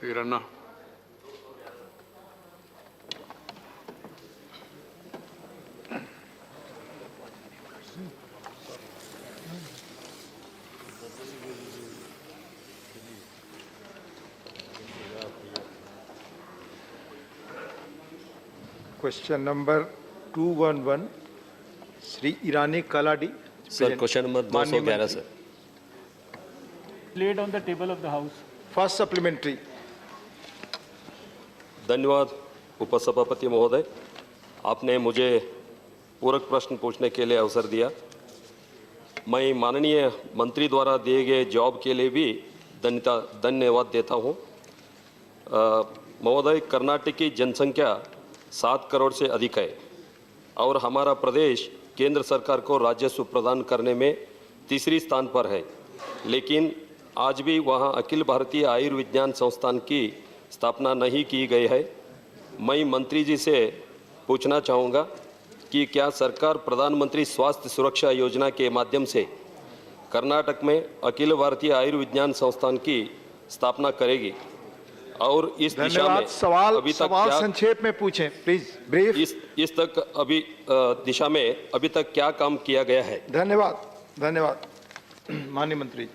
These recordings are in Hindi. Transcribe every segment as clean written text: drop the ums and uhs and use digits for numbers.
Shri Ranna. Question number 211, Sri Irani Kaladi. Sir question number 211 sir. Laid on the table of the House. First supplementary. धन्यवाद उपसभापति महोदय, आपने मुझे पूरक प्रश्न पूछने के लिए अवसर दिया। मैं माननीय मंत्री द्वारा दिए गए जवाब के लिए भी धन्यवाद देता हूँ। महोदय, कर्नाटक की जनसंख्या 7 करोड़ से अधिक है और हमारा प्रदेश केंद्र सरकार को राजस्व प्रदान करने में तीसरी स्थान पर है, लेकिन आज भी वहाँ अखिल भारतीय आयुर्विज्ञान संस्थान की स्थापना नहीं की गई है। मैं मंत्री जी से पूछना चाहूँगा कि क्या सरकार प्रधानमंत्री स्वास्थ्य सुरक्षा योजना के माध्यम से कर्नाटक में अखिल भारतीय आयुर्विज्ञान संस्थान की स्थापना करेगी और इस दिशा में अभी तक क्या संक्षेप में पूछें प्लीज, ब्रीफ। इस तक अभी दिशा में अभी तक क्या काम किया गया है? धन्यवाद, धन्यवाद। माननीय मंत्री।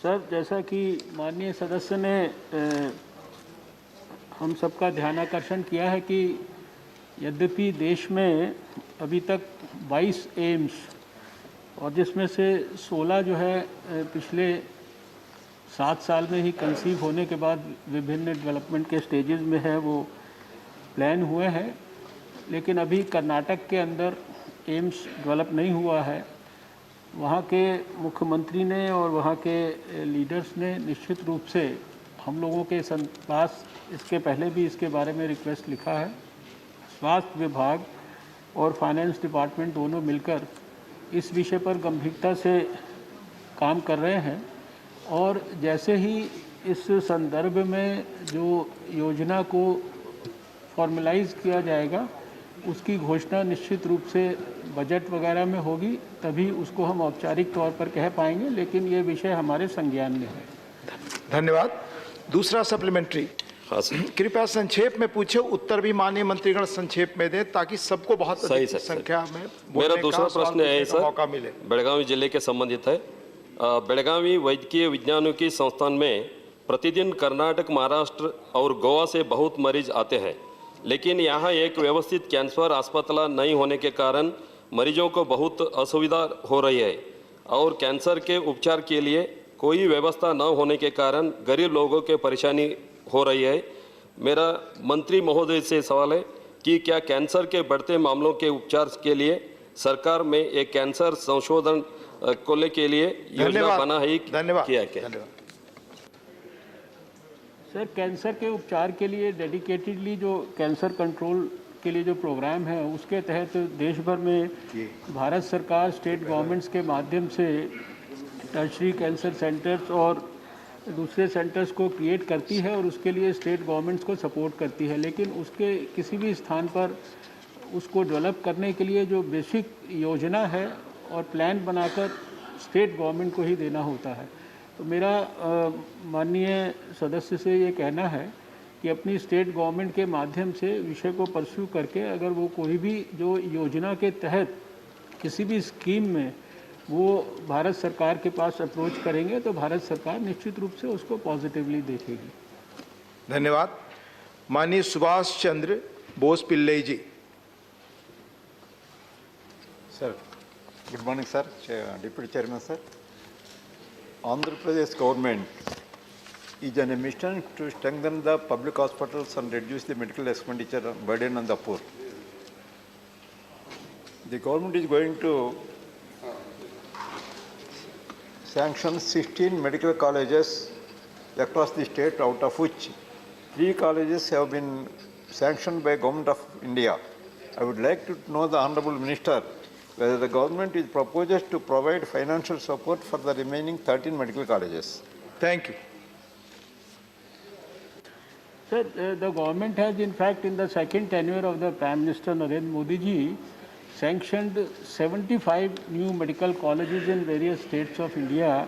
सर, जैसा कि माननीय सदस्य ने हम सबका ध्यानाकर्षण किया है कि यद्यपि देश में अभी तक 22 एम्स और जिसमें से 16 जो है पिछले 7 साल में ही कंसीव होने के बाद विभिन्न डेवलपमेंट के स्टेजेस में है, वो प्लान हुए हैं, लेकिन अभी कर्नाटक के अंदर एम्स डेवलप नहीं हुआ है। वहाँ के मुख्यमंत्री ने और वहाँ के लीडर्स ने निश्चित रूप से हम लोगों के पास इसके पहले भी इसके बारे में रिक्वेस्ट लिखा है। स्वास्थ्य विभाग और फाइनेंस डिपार्टमेंट दोनों मिलकर इस विषय पर गंभीरता से काम कर रहे हैं और जैसे ही इस संदर्भ में जो योजना को फॉर्मलाइज किया जाएगा उसकी घोषणा निश्चित रूप से बजट वगैरह में होगी, तभी उसको हम औपचारिक तौर पर कह पाएंगे, लेकिन ये विषय हमारे संज्ञान में है। धन्यवाद। दूसरा सप्लीमेंट्री। हाँ सर। कृपया संक्षेप में पूछे, उत्तर भी माननीय मंत्रीगण संक्षेप में दें ताकि सबको बहुत सही अधिक संख्या में मेरा दूसरा प्रश्न है सर, मौका मिले। बेळगावी जिले के संबंधित है। बेळगावी वैद्यकीय विज्ञानों संस्थान में प्रतिदिन कर्नाटक, महाराष्ट्र और गोवा से बहुत मरीज आते हैं, लेकिन यहाँ एक व्यवस्थित कैंसर अस्पताल नहीं होने के कारण मरीजों को बहुत असुविधा हो रही है और कैंसर के उपचार के लिए कोई व्यवस्था न होने के कारण गरीब लोगों के परेशानी हो रही है। मेरा मंत्री महोदय से सवाल है कि क्या कैंसर के बढ़ते मामलों के उपचार के लिए सरकार में एक कैंसर संशोधन कोले के लिए योजना बना है? धन्यवाद। किया क्या? सर, कैंसर के उपचार के लिए डेडिकेटेडली जो कैंसर कंट्रोल के लिए जो प्रोग्राम है उसके तहत देश भर में भारत सरकार स्टेट गवर्नमेंट्स के माध्यम से टर्शरी कैंसर सेंटर्स और दूसरे सेंटर्स को क्रिएट करती है और उसके लिए स्टेट गवर्नमेंट्स को सपोर्ट करती है, लेकिन उसके किसी भी स्थान पर उसको डेवलप करने के लिए जो बेसिक योजना है और प्लान बनाकर स्टेट गवर्नमेंट को ही देना होता है। तो मेरा माननीय सदस्य से ये कहना है कि अपनी स्टेट गवर्नमेंट के माध्यम से विषय को परस्यू करके अगर वो कोई भी जो योजना के तहत किसी भी स्कीम में वो भारत सरकार के पास अप्रोच करेंगे तो भारत सरकार निश्चित रूप से उसको पॉजिटिवली देखेगी। धन्यवाद। माननीय Subhash Chandra Bose Pillai ji. Sir, good morning, sir. Deputy Chairman, sir. Andhra Pradesh government is on a mission to strengthen the public hospitals and reduce the medical expenditure burden on the poor. The government is going to sanction 16 medical colleges across the state, out of which 3 colleges have been sanctioned by Government of India. I would like to know the Honorable Minister whether the government is proposes to provide financial support for the remaining 13 medical colleges. Thank you. Sir, the government has in fact in the second tenure of the Prime Minister Narendra Modi ji sanctioned 75 new medical colleges in various states of India,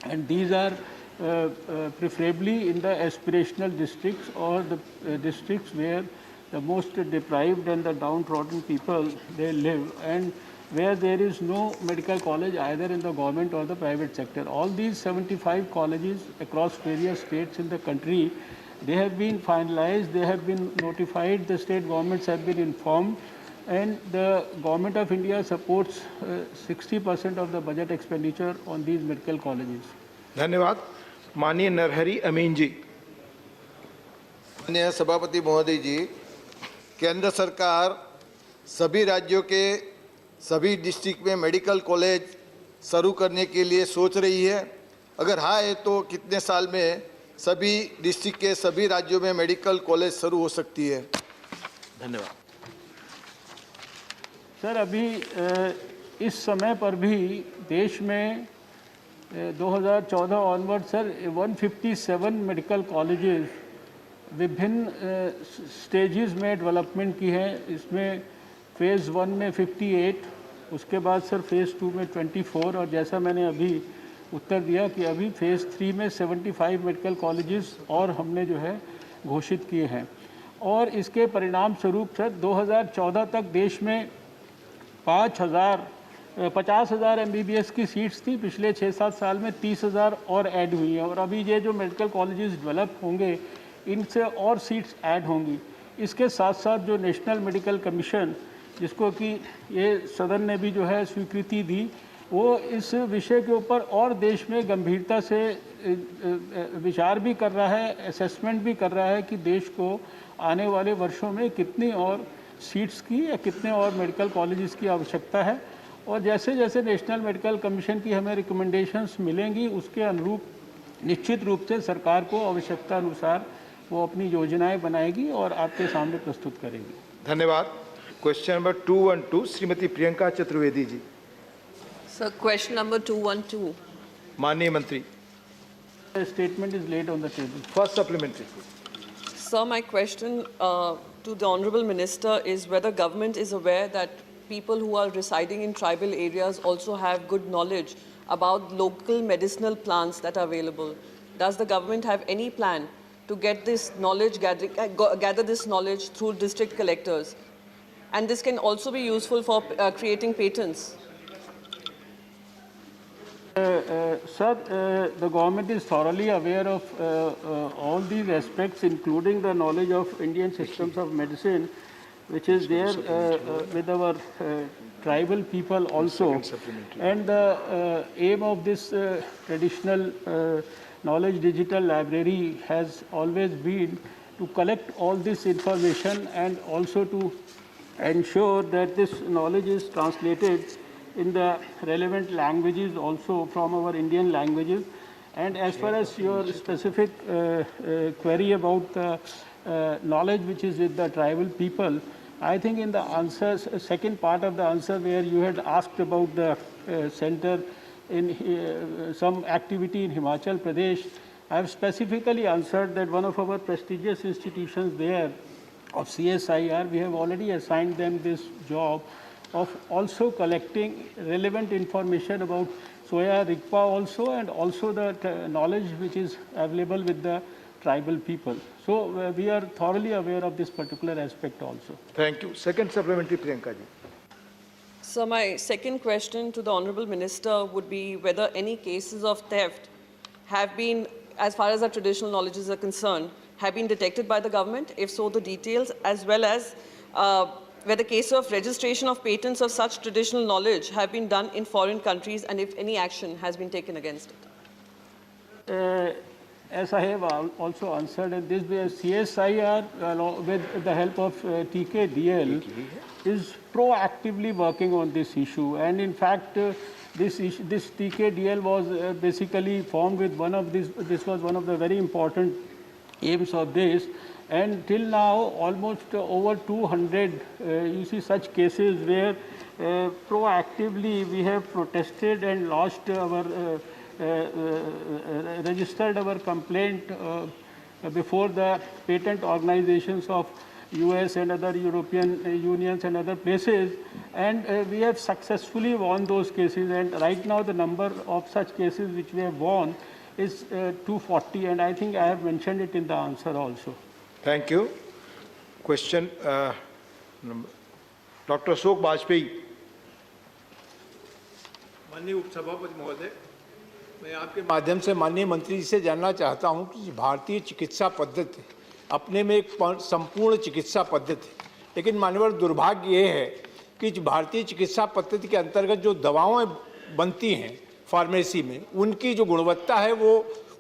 and these are preferably in the aspirational districts or the districts where the most deprived and the downtrodden people they live, and where there is no medical college either in the government or the private sector. All these 75 colleges across various states in the country, they have been finalized, they have been notified, the state governments have been informed, and the Government of India supports 60% of the budget expenditure on these medical colleges. धन्यवाद। माननीय नरहरि अमीन जी। माननीय सभापति महोदय जी, केंद्र सरकार सभी राज्यों के सभी डिस्ट्रिक्ट में मेडिकल कॉलेज शुरू करने के लिए सोच रही है। अगर हाँ है तो कितने साल में सभी डिस्ट्रिक्ट के सभी राज्यों में मेडिकल कॉलेज शुरू हो सकती है? धन्यवाद। सर, अभी इस समय पर भी देश में 2014 ऑनवर्ड सर 157 मेडिकल कॉलेजेस विभिन्न स्टेजेस में डेवलपमेंट की हैं। इसमें फ़ेज़ 1 में 58, उसके बाद सर फ़ेज़ 2 में 24, और जैसा मैंने अभी उत्तर दिया कि अभी फ़ेज़ 3 में 75 मेडिकल कॉलेजेस और हमने जो है घोषित किए हैं। और इसके परिणाम स्वरूप सर 2014 तक देश में 50,000 MBBS की सीट्स थी। पिछले 6-7 साल में 30,000 और ऐड हुई हैं, और अभी ये जो मेडिकल कॉलेजेस डेवलप होंगे इनसे और सीट्स ऐड होंगी। इसके साथ साथ जो नेशनल मेडिकल कमीशन, जिसको कि ये सदन ने भी जो है स्वीकृति दी, वो इस विषय के ऊपर और देश में गंभीरता से विचार भी कर रहा है, असेसमेंट भी कर रहा है कि देश को आने वाले वर्षों में कितनी और सीट्स की या कितने और मेडिकल कॉलेजेस की आवश्यकता है। और जैसे जैसे नेशनल मेडिकल कमीशन की हमें रिकमेंडेशंस मिलेंगी, उसके अनुरूप निश्चित रूप से सरकार को आवश्यकता अनुसार वो अपनी योजनाएं बनाएगी और आपके सामने प्रस्तुत करेगी। धन्यवाद। Question number 212 Shrimati Priyanka Chaturvedi ji. Sir, question number 212. माननीय मंत्री। The statement is laid on the table. First supplementary. Sir, my question to the Honourable Minister is whether government is aware that people who are residing in tribal areas also have good knowledge about local medicinal plants that are available. Does the government have any plan to get this knowledge, gather this knowledge through district collectors? And this can also be useful for creating patents. Sir, the government is thoroughly aware of all these aspects, including the knowledge of Indian systems of medicine, which is there with our tribal people also. And the aim of this traditional knowledge digital library has always been to collect all this information and also to ensure that this knowledge is translated in the relevant languages also from our Indian languages. And as far as your specific query about the knowledge which is with the tribal people, I think in the answer, second part of the answer where you had asked about the center in some activity in Himachal Pradesh, I have specifically answered that one of our prestigious institutions there of CSIR, we have already assigned them this job of also collecting relevant information about Soya Rigpa also, and also the knowledge which is available with the tribal people. So we are thoroughly aware of this particular aspect also. Thank you. Second supplementary, Priyanka ji. So my second question to the Honourable Minister would be whether any cases of theft have been, as far as our traditional knowledges are concerned, have been detected by the government? If so, the details, as well as whether case of registration of patents of such traditional knowledge have been done in foreign countries, and if any action has been taken against it. As I have also answered, and this CSIR, with the help of TKDL, is proactively working on this issue. And in fact, this TKDL was basically formed with one of this was one of the very important aims of this. And till now, almost over 200, you see such cases where proactively we have protested and lodged our, registered our complaint before the patent organizations of US and other European unions and other places. And we have successfully won those cases. And right now the number of such cases which we have won is 240, and I think I have mentioned it in the answer also. Thank you. Question doctor Ashok Vajpayee. माननीय उपसभापति महोदय, मैं आपके माध्यम से माननीय मंत्री जी से जानना चाहता हूं कि भारतीय चिकित्सा पद्धति अपने में एक संपूर्ण चिकित्सा पद्धति, लेकिन माननीय दुर्भाग्य ये है कि भारतीय चिकित्सा पद्धति के अंतर्गत जो दवाएं बनती हैं फार्मेसी में, उनकी जो गुणवत्ता है वो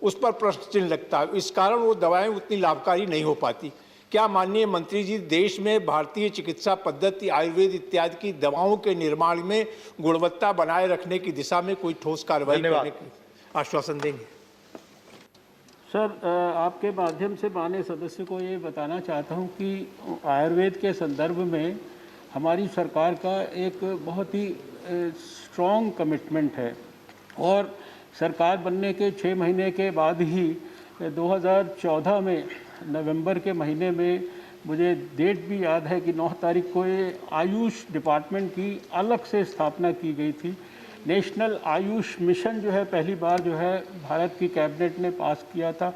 उस पर प्रश्न चिन्ह लगता है। इस कारण वो दवाएं उतनी लाभकारी नहीं हो पाती। क्या माननीय मंत्री जी देश में भारतीय चिकित्सा पद्धति, आयुर्वेद इत्यादि की दवाओं के निर्माण में गुणवत्ता बनाए रखने की दिशा में कोई ठोस कार्रवाई करने की आश्वासन देंगे? सर, आपके माध्यम से माननीय सदस्य को ये बताना चाहता हूँ कि आयुर्वेद के संदर्भ में हमारी सरकार का एक बहुत ही स्ट्रॉन्ग कमिटमेंट है, और सरकार बनने के 6 महीने के बाद ही 2014 में नवंबर के महीने में, मुझे डेट भी याद है कि 9 तारीख को ये आयुष डिपार्टमेंट की अलग से स्थापना की गई थी। नेशनल आयुष मिशन जो है पहली बार जो है भारत की कैबिनेट ने पास किया था,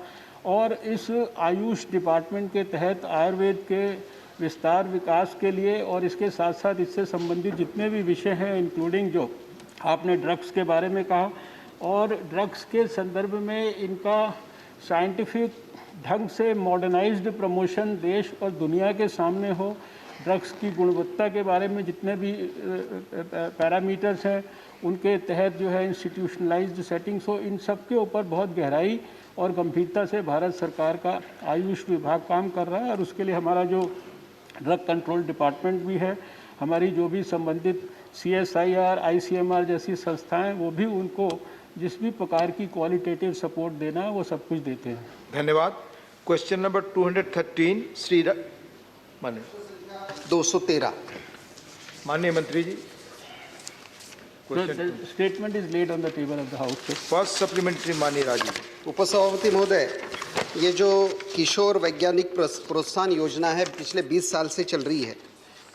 और इस आयुष डिपार्टमेंट के तहत आयुर्वेद के विस्तार विकास के लिए और इसके साथ साथ इससे संबंधित जितने भी विषय हैं, इंक्लूडिंग जो आपने ड्रग्स के बारे में कहा, और ड्रग्स के संदर्भ में इनका साइंटिफिक ढंग से मॉडर्नाइज्ड प्रमोशन देश और दुनिया के सामने हो। ड्रग्स की गुणवत्ता के बारे में जितने भी पैरामीटर्स हैं उनके तहत जो है इंस्टीट्यूशनलाइज्ड सेटिंग्स हो, इन सब के ऊपर बहुत गहराई और गंभीरता से भारत सरकार का आयुष विभाग काम कर रहा है, और उसके लिए हमारा जो ड्रग कंट्रोल डिपार्टमेंट भी है, हमारी जो भी संबंधित CSIR, ICMR जैसी संस्थाएं, वो भी उनको जिस भी प्रकार की क्वालिटेटिव सपोर्ट देना है वो सब कुछ देते हैं। धन्यवाद। क्वेश्चन नंबर 213 श्री माननीय 213। माननीय मंत्री जी। Statement is laid on the table of the house. First supplementary माननीय राजीव। उपसभापति महोदय, ये जो किशोर वैज्ञानिक प्रोत्साहन योजना है पिछले 20 साल से चल रही है,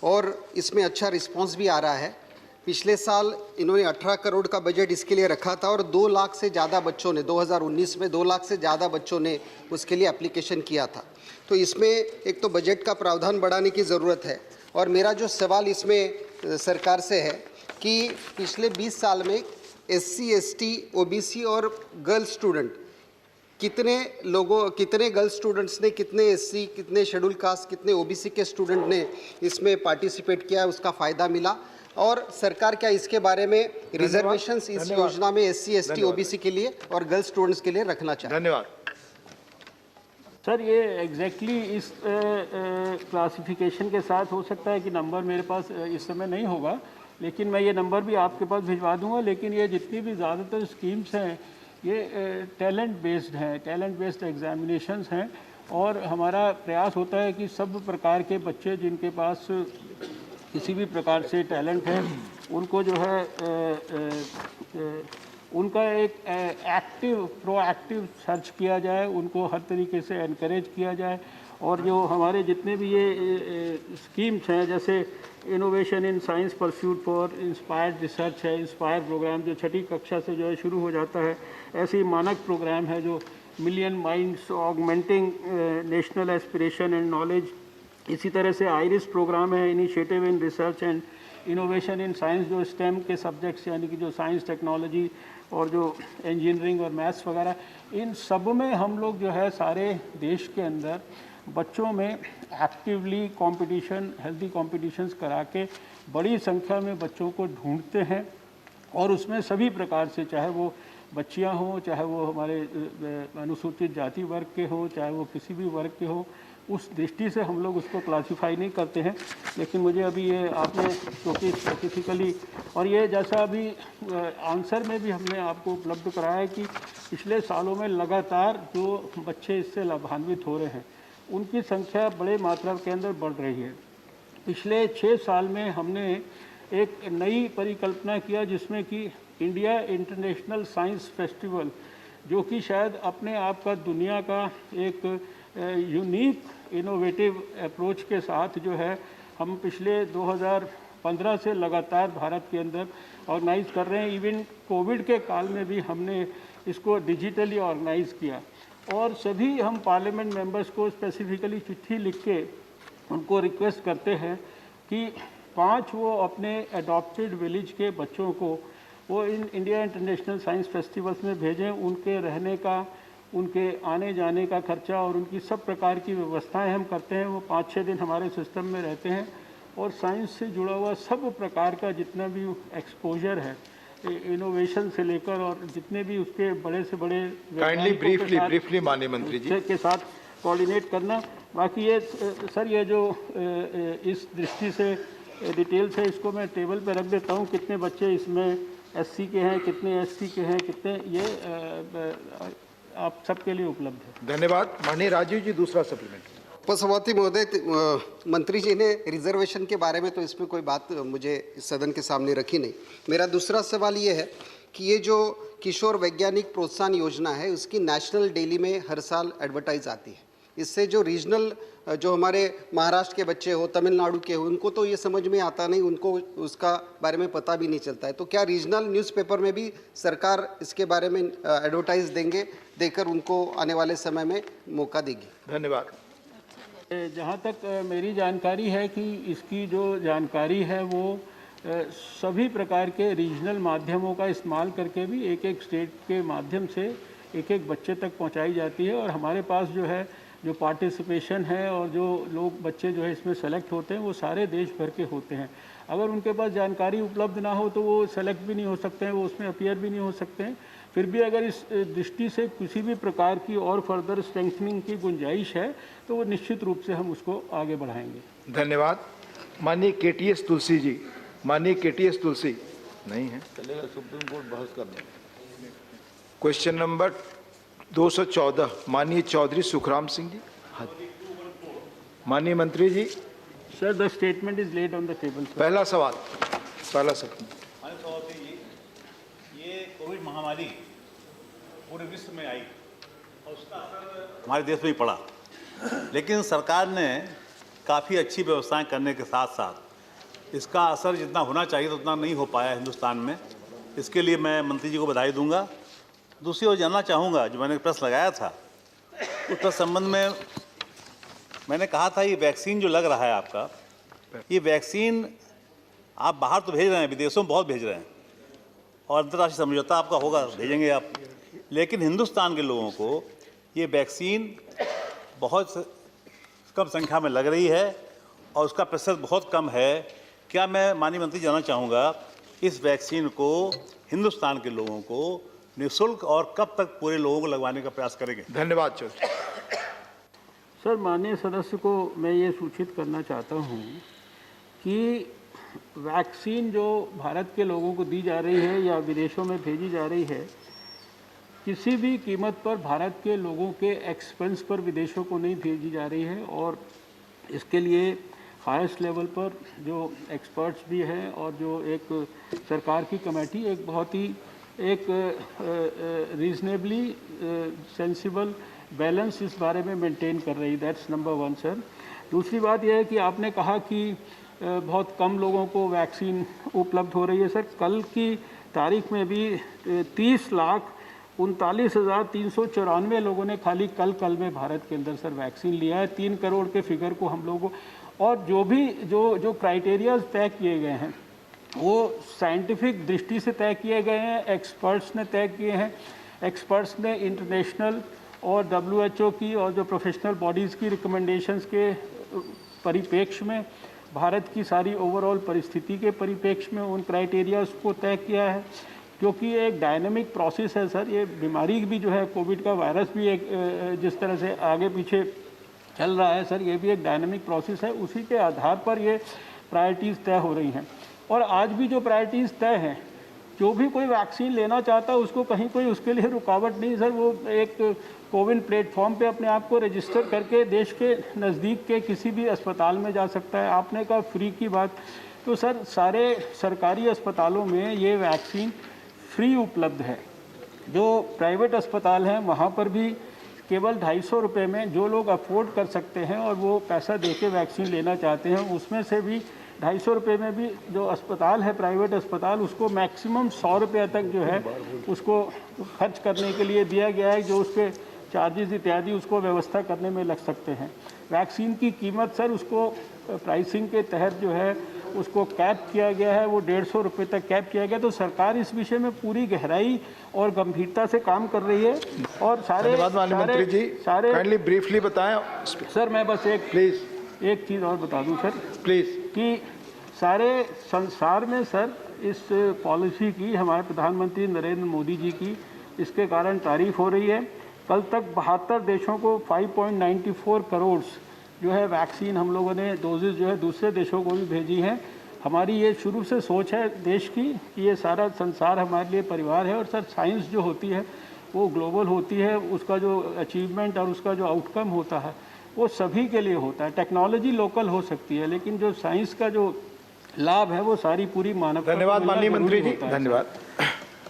और इसमें अच्छा रिस्पांस भी आ रहा है। पिछले साल इन्होंने 18 करोड़ का बजट इसके लिए रखा था, और 2 लाख से ज़्यादा बच्चों ने 2019 में 2 लाख से ज़्यादा बच्चों ने उसके लिए एप्लीकेशन किया था। तो इसमें एक तो बजट का प्रावधान बढ़ाने की ज़रूरत है, और मेरा जो सवाल इसमें सरकार से है कि पिछले 20 साल में SC, ST, OBC और गर्ल स्टूडेंट कितने गर्ल स्टूडेंट्स ने, कितने SC, कितने शेड्यूल कास्ट, कितने OBC के स्टूडेंट ने इसमें पार्टिसिपेट किया, उसका फ़ायदा मिला, और सरकार क्या इसके बारे में रिजर्वेशंस इस योजना में SC, ST, OBC के लिए और गर्ल स्टूडेंट्स के लिए रखना चाहिए? धन्यवाद। सर, ये एग्जैक्टली इस क्लासिफिकेशन के साथ हो सकता है कि नंबर मेरे पास इस समय नहीं होगा, लेकिन मैं ये नंबर भी आपके पास भिजवा दूंगा। लेकिन ये जितनी भी ज़्यादातर स्कीम्स हैं ये टैलेंट बेस्ड हैं, टैलेंट बेस्ड एग्जामिनेशंस हैं, और हमारा प्रयास होता है कि सब प्रकार के बच्चे जिनके पास किसी भी प्रकार से टैलेंट है उनको जो है उनका एक प्रोएक्टिव सर्च किया जाए, उनको हर तरीके से एनकरेज किया जाए। और जो हमारे जितने भी ये स्कीम्स हैं, जैसे innovation in science pursuit for inspired research है, इंस्पायर प्रोग्राम जो 6ठी कक्षा से जो है शुरू हो जाता है, ऐसे ही मानक प्रोग्राम है जो million minds augmenting national aspiration and knowledge, इसी तरह से आइरिस प्रोग्राम है, initiative in research and innovation in science, जो स्टेम के सब्जेक्ट्स यानी कि जो साइंस, टेक्नोलॉजी और जो इंजीनियरिंग और मैथ्स वगैरह, इन सब में हम लोग जो है सारे देश के अंदर बच्चों में एक्टिवली कंपटीशन, हेल्दी कॉम्पिटिशन्स करा के बड़ी संख्या में बच्चों को ढूंढते हैं, और उसमें सभी प्रकार से, चाहे वो बच्चियां हों, चाहे वो हमारे अनुसूचित जाति वर्ग के हो, चाहे वो किसी भी वर्ग के हो, उस दृष्टि से हम लोग उसको क्लासिफाई नहीं करते हैं। लेकिन मुझे अभी ये आपने क्योंकि स्पेसिफिकली, और ये जैसा अभी आंसर में भी हमने आपको उपलब्ध कराया है कि पिछले सालों में लगातार जो बच्चे इससे लाभान्वित हो रहे हैं उनकी संख्या बड़े मात्रा के अंदर बढ़ रही है। पिछले 6 साल में हमने एक नई परिकल्पना किया जिसमें कि इंडिया इंटरनेशनल साइंस फेस्टिवल, जो कि शायद अपने आप का दुनिया का एक यूनिक इनोवेटिव अप्रोच के साथ जो है हम पिछले 2015 से लगातार भारत के अंदर ऑर्गेनाइज कर रहे हैं। इवन कोविड के काल में भी हमने इसको डिजिटली ऑर्गेनाइज किया और सभी हम पार्लियामेंट मेंबर्स को स्पेसिफिकली चिट्ठी लिख के उनको रिक्वेस्ट करते हैं कि 5 वो अपने अडॉप्टेड विलेज के बच्चों को वो इंडिया इंटरनेशनल साइंस फेस्टिवल्स में भेजें। उनके रहने का, उनके आने जाने का खर्चा और उनकी सब प्रकार की व्यवस्थाएं हम करते हैं। वो 5-6 दिन हमारे सिस्टम में रहते हैं और साइंस से जुड़ा हुआ सब प्रकार का जितना भी एक्सपोजर है, इनोवेशन से लेकर और जितने भी उसके बड़े से बड़े काइंडली वैज्ञानिकों ब्रीफली माननीय मंत्री जी के साथ कोऑर्डिनेट करना। बाकी ये सर ये जो इस दृष्टि से डिटेल से इसको मैं टेबल पे रख देता हूँ, कितने बच्चे इसमें एससी के हैं, कितने एसटी के हैं, कितने ये आप सबके लिए उपलब्ध है। धन्यवाद। माननीय राजीव जी, दूसरा सप्लीमेंट। उपसभापति महोदय, मंत्री जी ने रिजर्वेशन के बारे में तो इसमें कोई बात मुझे इस सदन के सामने रखी नहीं। मेरा दूसरा सवाल ये है कि ये जो किशोर वैज्ञानिक प्रोत्साहन योजना है उसकी नेशनल डेली में हर साल एडवर्टाइज आती है। इससे जो रीजनल जो हमारे महाराष्ट्र के बच्चे हो, तमिलनाडु के हो, उनको तो ये समझ में आता नहीं, उनको उसका बारे में पता भी नहीं चलता है। तो क्या रीजनल न्यूज़पेपर में भी सरकार इसके बारे में एडवर्टाइज देकर उनको आने वाले समय में मौका देगी? धन्यवाद। जहाँ तक मेरी जानकारी है कि इसकी जो जानकारी है वो सभी प्रकार के रीजनल माध्यमों का इस्तेमाल करके भी एक स्टेट के माध्यम से एक बच्चे तक पहुँचाई जाती है। और हमारे पास जो है जो पार्टिसिपेशन है और जो लोग बच्चे जो है इसमें सेलेक्ट होते हैं वो सारे देश भर के होते हैं। अगर उनके पास जानकारी उपलब्ध ना हो तो वो सेलेक्ट भी नहीं हो सकते हैं, वो उसमें अपीयर भी नहीं हो सकते हैं। फिर भी अगर इस दृष्टि से किसी भी प्रकार की और फर्दर स्ट्रेंथनिंग की गुंजाइश है तो वो निश्चित रूप से हम उसको आगे बढ़ाएंगे। धन्यवाद। माननीय केटीएस तुलसी जी। माननीय केटीएस तुलसी नहीं है, चलेगा, सुप्रीम कोर्ट बहस करने। क्वेश्चन नंबर 214 माननीय चौधरी सुखराम सिंह जी। माननीय मंत्री जी। Sir, the statement is laid on the table. पहला सवाल, पहला सवाल। ये कोविड महामारी पूरे विश्व में आई और उसका असर हमारे देश में ही पड़ा, लेकिन सरकार ने काफ़ी अच्छी व्यवस्थाएं करने के साथ साथ इसका असर जितना होना चाहिए तो उतना नहीं हो पाया हिंदुस्तान में। इसके लिए मैं मंत्री जी को बधाई दूंगा। दूसरी ओर जानना चाहूँगा, जो मैंने प्रश्न लगाया था उसका संबंध में मैंने कहा था ये वैक्सीन जो लग रहा है आपका, ये वैक्सीन आप बाहर तो भेज रहे हैं, विदेशों में बहुत भेज रहे हैं और अंतर्राष्ट्रीय समझौता आपका होगा, भेजेंगे आप, लेकिन हिंदुस्तान के लोगों को ये वैक्सीन बहुत कम संख्या में लग रही है और उसका प्रतिशत बहुत कम है। क्या मैं माननीय मंत्री जानना चाहूँगा इस वैक्सीन को हिंदुस्तान के लोगों को निःशुल्क और कब तक पूरे लोगों को लगवाने का प्रयास करेंगे? धन्यवाद चौधरी। सर, माननीय सदस्य को मैं ये सूचित करना चाहता हूँ कि वैक्सीन जो भारत के लोगों को दी जा रही है या विदेशों में भेजी जा रही है, किसी भी कीमत पर भारत के लोगों के एक्सपेंस पर विदेशों को नहीं भेजी जा रही है। और इसके लिए हाईएस्ट लेवल पर जो एक्सपर्ट्स भी हैं और जो एक सरकार की कमेटी एक बहुत ही एक रीजनेबली सेंसिबल बैलेंस इस बारे में मेंटेन कर रही। That's number 1 sir. दूसरी बात यह है कि आपने कहा कि बहुत कम लोगों को वैक्सीन उपलब्ध हो रही है। सर, कल की तारीख में भी 30,39,394 लोगों ने खाली कल में भारत के अंदर सर वैक्सीन लिया है। 3 करोड़ के फिगर को हम लोगों और जो भी जो क्राइटेरियाज तय किए गए हैं वो साइंटिफिक दृष्टि से तय किए गए हैं, एक्सपर्ट्स ने तय किए हैं। एक्सपर्ट्स ने इंटरनेशनल और WHO की और जो प्रोफेशनल बॉडीज़ की रिकमेंडेशंस के परिप्रेक्ष्य में, भारत की सारी ओवरऑल परिस्थिति के परिप्रेक्ष्य में उन क्राइटेरियाज को तय किया है। क्योंकि ये एक डायनामिक प्रोसेस है सर, ये बीमारी भी जो है कोविड का वायरस भी एक जिस तरह से आगे पीछे चल रहा है सर, ये भी एक डायनामिक प्रोसेस है। उसी के आधार पर ये प्रायोरिटीज़ तय हो रही हैं। और आज भी जो प्रायोरिटीज़ तय हैं, जो भी कोई वैक्सीन लेना चाहता है उसको कहीं कोई उसके लिए रुकावट नहीं सर। वो एक कोविन प्लेटफॉर्म पे अपने आप को रजिस्टर करके देश के नज़दीक के किसी भी अस्पताल में जा सकता है। आपने कहा फ्री की बात, तो सर सारे सरकारी अस्पतालों में ये वैक्सीन फ्री उपलब्ध है। जो प्राइवेट अस्पताल हैं वहाँ पर भी केवल 250 रुपये में जो लोग अफोर्ड कर सकते हैं और वो पैसा दे के वैक्सीन लेना चाहते हैं, उसमें से भी 250 रुपये में भी जो अस्पताल है, प्राइवेट अस्पताल, उसको मैक्सिमम 100 रुपये तक जो है उसको खर्च करने के लिए दिया गया है, जो उसके चार्जेस इत्यादि उसको व्यवस्था करने में लग सकते हैं। वैक्सीन की कीमत सर उसको प्राइसिंग के तहत जो है उसको कैप किया गया है, वो 150 रुपये तक कैप किया गया। तो सरकार इस विषय में पूरी गहराई और गंभीरता से काम कर रही है और धन्यवाद माननीय मंत्री जी, काइंडली ब्रीफली बताएं। सर मैं बस एक चीज़ और बता दूं सर प्लीज, कि सारे संसार में सर इस पॉलिसी की, हमारे प्रधानमंत्री नरेंद्र मोदी जी की, इसके कारण तारीफ हो रही है। कल तक 72 देशों को 5.94 करोड़ जो है वैक्सीन हम लोगों ने डोजेज जो है दूसरे देशों को भी भेजी हैं। हमारी ये शुरू से सोच है देश की कि ये सारा संसार हमारे लिए परिवार है और सर साइंस जो होती है वो ग्लोबल होती है, उसका जो अचीवमेंट और उसका जो आउटकम होता है वो सभी के लिए होता है। टेक्नोलॉजी लोकल हो सकती है लेकिन जो साइंस का जो लाभ है वो सारी पूरी मानवता। धन्यवाद माननीय मंत्री जी, धन्यवाद।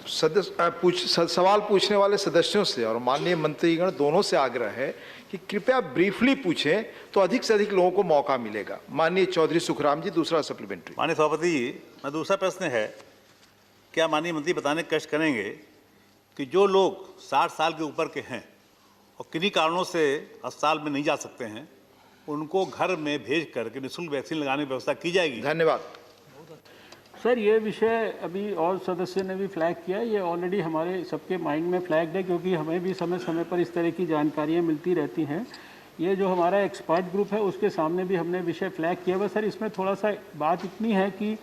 सवाल पूछने वाले सदस्यों से और माननीय मंत्रीगण दोनों से आग्रह है कि कृपया ब्रीफली पूछें तो अधिक से अधिक लोगों को मौका मिलेगा। माननीय चौधरी सुखराम जी, दूसरा सप्लीमेंट्री। माननीय सभापति जी, मैं दूसरा प्रश्न है, क्या माननीय मंत्री बताने का कष्ट करेंगे कि जो लोग 60 साल के ऊपर के हैं और किन्हीं कारणों से अस्पताल में नहीं जा सकते हैं, उनको घर में भेज करके निःशुल्क वैक्सीन लगाने की व्यवस्था की जाएगी? धन्यवाद सर। ये विषय अभी और सदस्य ने भी फ्लैग किया, ये ऑलरेडी हमारे सबके माइंड में फ्लैग्ड है क्योंकि हमें भी समय समय पर इस तरह की जानकारियाँ मिलती रहती हैं। ये जो हमारा एक्सपर्ट ग्रुप है उसके सामने भी हमने विषय फ्लैग किया हुआ। सर इसमें थोड़ा सा बात इतनी है कि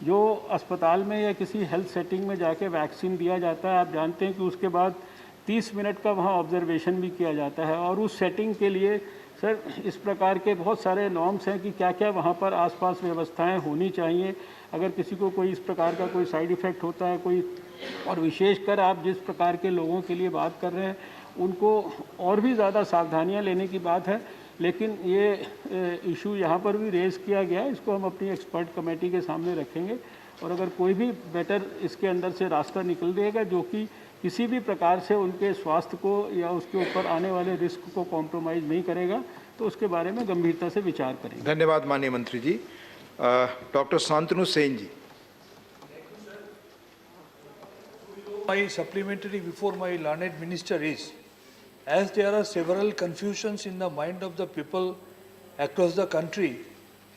जो अस्पताल में या किसी हेल्थ सेटिंग में जाके वैक्सीन दिया जाता है, आप जानते हैं कि उसके बाद 30 मिनट का वहाँ ऑब्जर्वेशन भी किया जाता है और उस सेटिंग के लिए सर इस प्रकार के बहुत सारे नॉर्म्स हैं कि क्या क्या वहाँ पर आसपास व्यवस्थाएं होनी चाहिए। अगर किसी को कोई इस प्रकार का कोई साइड इफ़ेक्ट होता है कोई, और विशेषकर आप जिस प्रकार के लोगों के लिए बात कर रहे हैं उनको और भी ज़्यादा सावधानियाँ लेने की बात है। लेकिन ये इशू यहाँ पर भी रेज़ किया गया है, इसको हम अपनी एक्सपर्ट कमेटी के सामने रखेंगे और अगर कोई भी बेटर इसके अंदर से रास्ता निकल देगा जो कि किसी भी प्रकार से उनके स्वास्थ्य को या उसके ऊपर आने वाले रिस्क को कॉम्प्रोमाइज़ नहीं करेगा तो उसके बारे में गंभीरता से विचार करेंगे। धन्यवाद माननीय मंत्री जी। Doctor Shantanu Sen ji. My supplementary before my learned minister is, as there are several confusions in the mind of the people across the country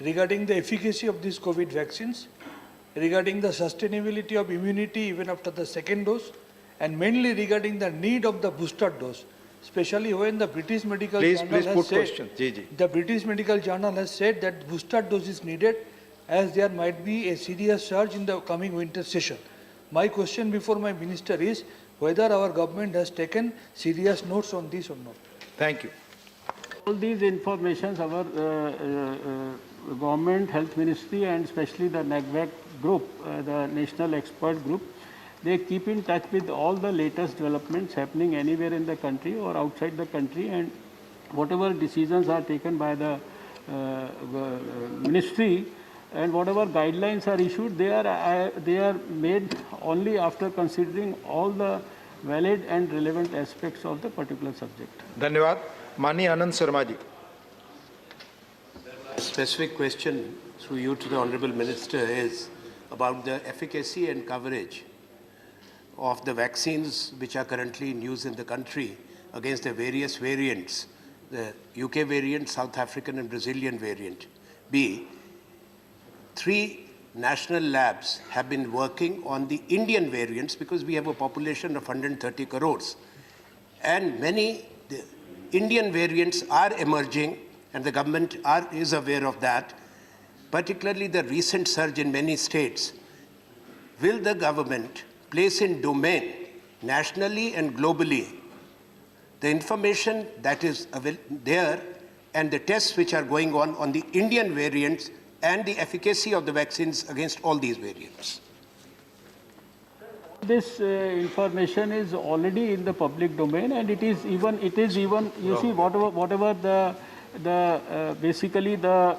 regarding the efficacy of these COVID vaccines, regarding the sustainability of immunity even after the second dose, and mainly regarding the need of the booster dose, especially when the British Medical Journal has said, the British Medical Journal has said that booster dose is needed as there might be a serious surge in the coming winter session. My question before my minister is whether our government has taken serious notes on this or not. Thank you. All these informations our government, health ministry and especially the NAGVAC group, the national expert group, they keep in touch with all the latest developments happening anywhere in the country or outside the country, and whatever decisions are taken by the ministry and whatever guidelines are issued, they are made only after considering all the valid and relevant aspects of the particular subject. धन्यवाद। माननीय Anand Sharma ji. Specific question through you to the Honorable Minister is about the efficacy and coverage of the vaccines which are currently in use in the country against the various variants, the UK variant, South African and Brazilian variant. B, 3 national labs have been working on the Indian variants because we have a population of 130 crores. And many the Indian variants are emerging and the government is aware of that, particularly the recent surge in many states. Will the government place in domain nationally and globally the information that is there and the tests which are going on the Indian variants and the efficacy of the vaccines against all these variants? This information is already in the public domain, and it is even you see whatever basically the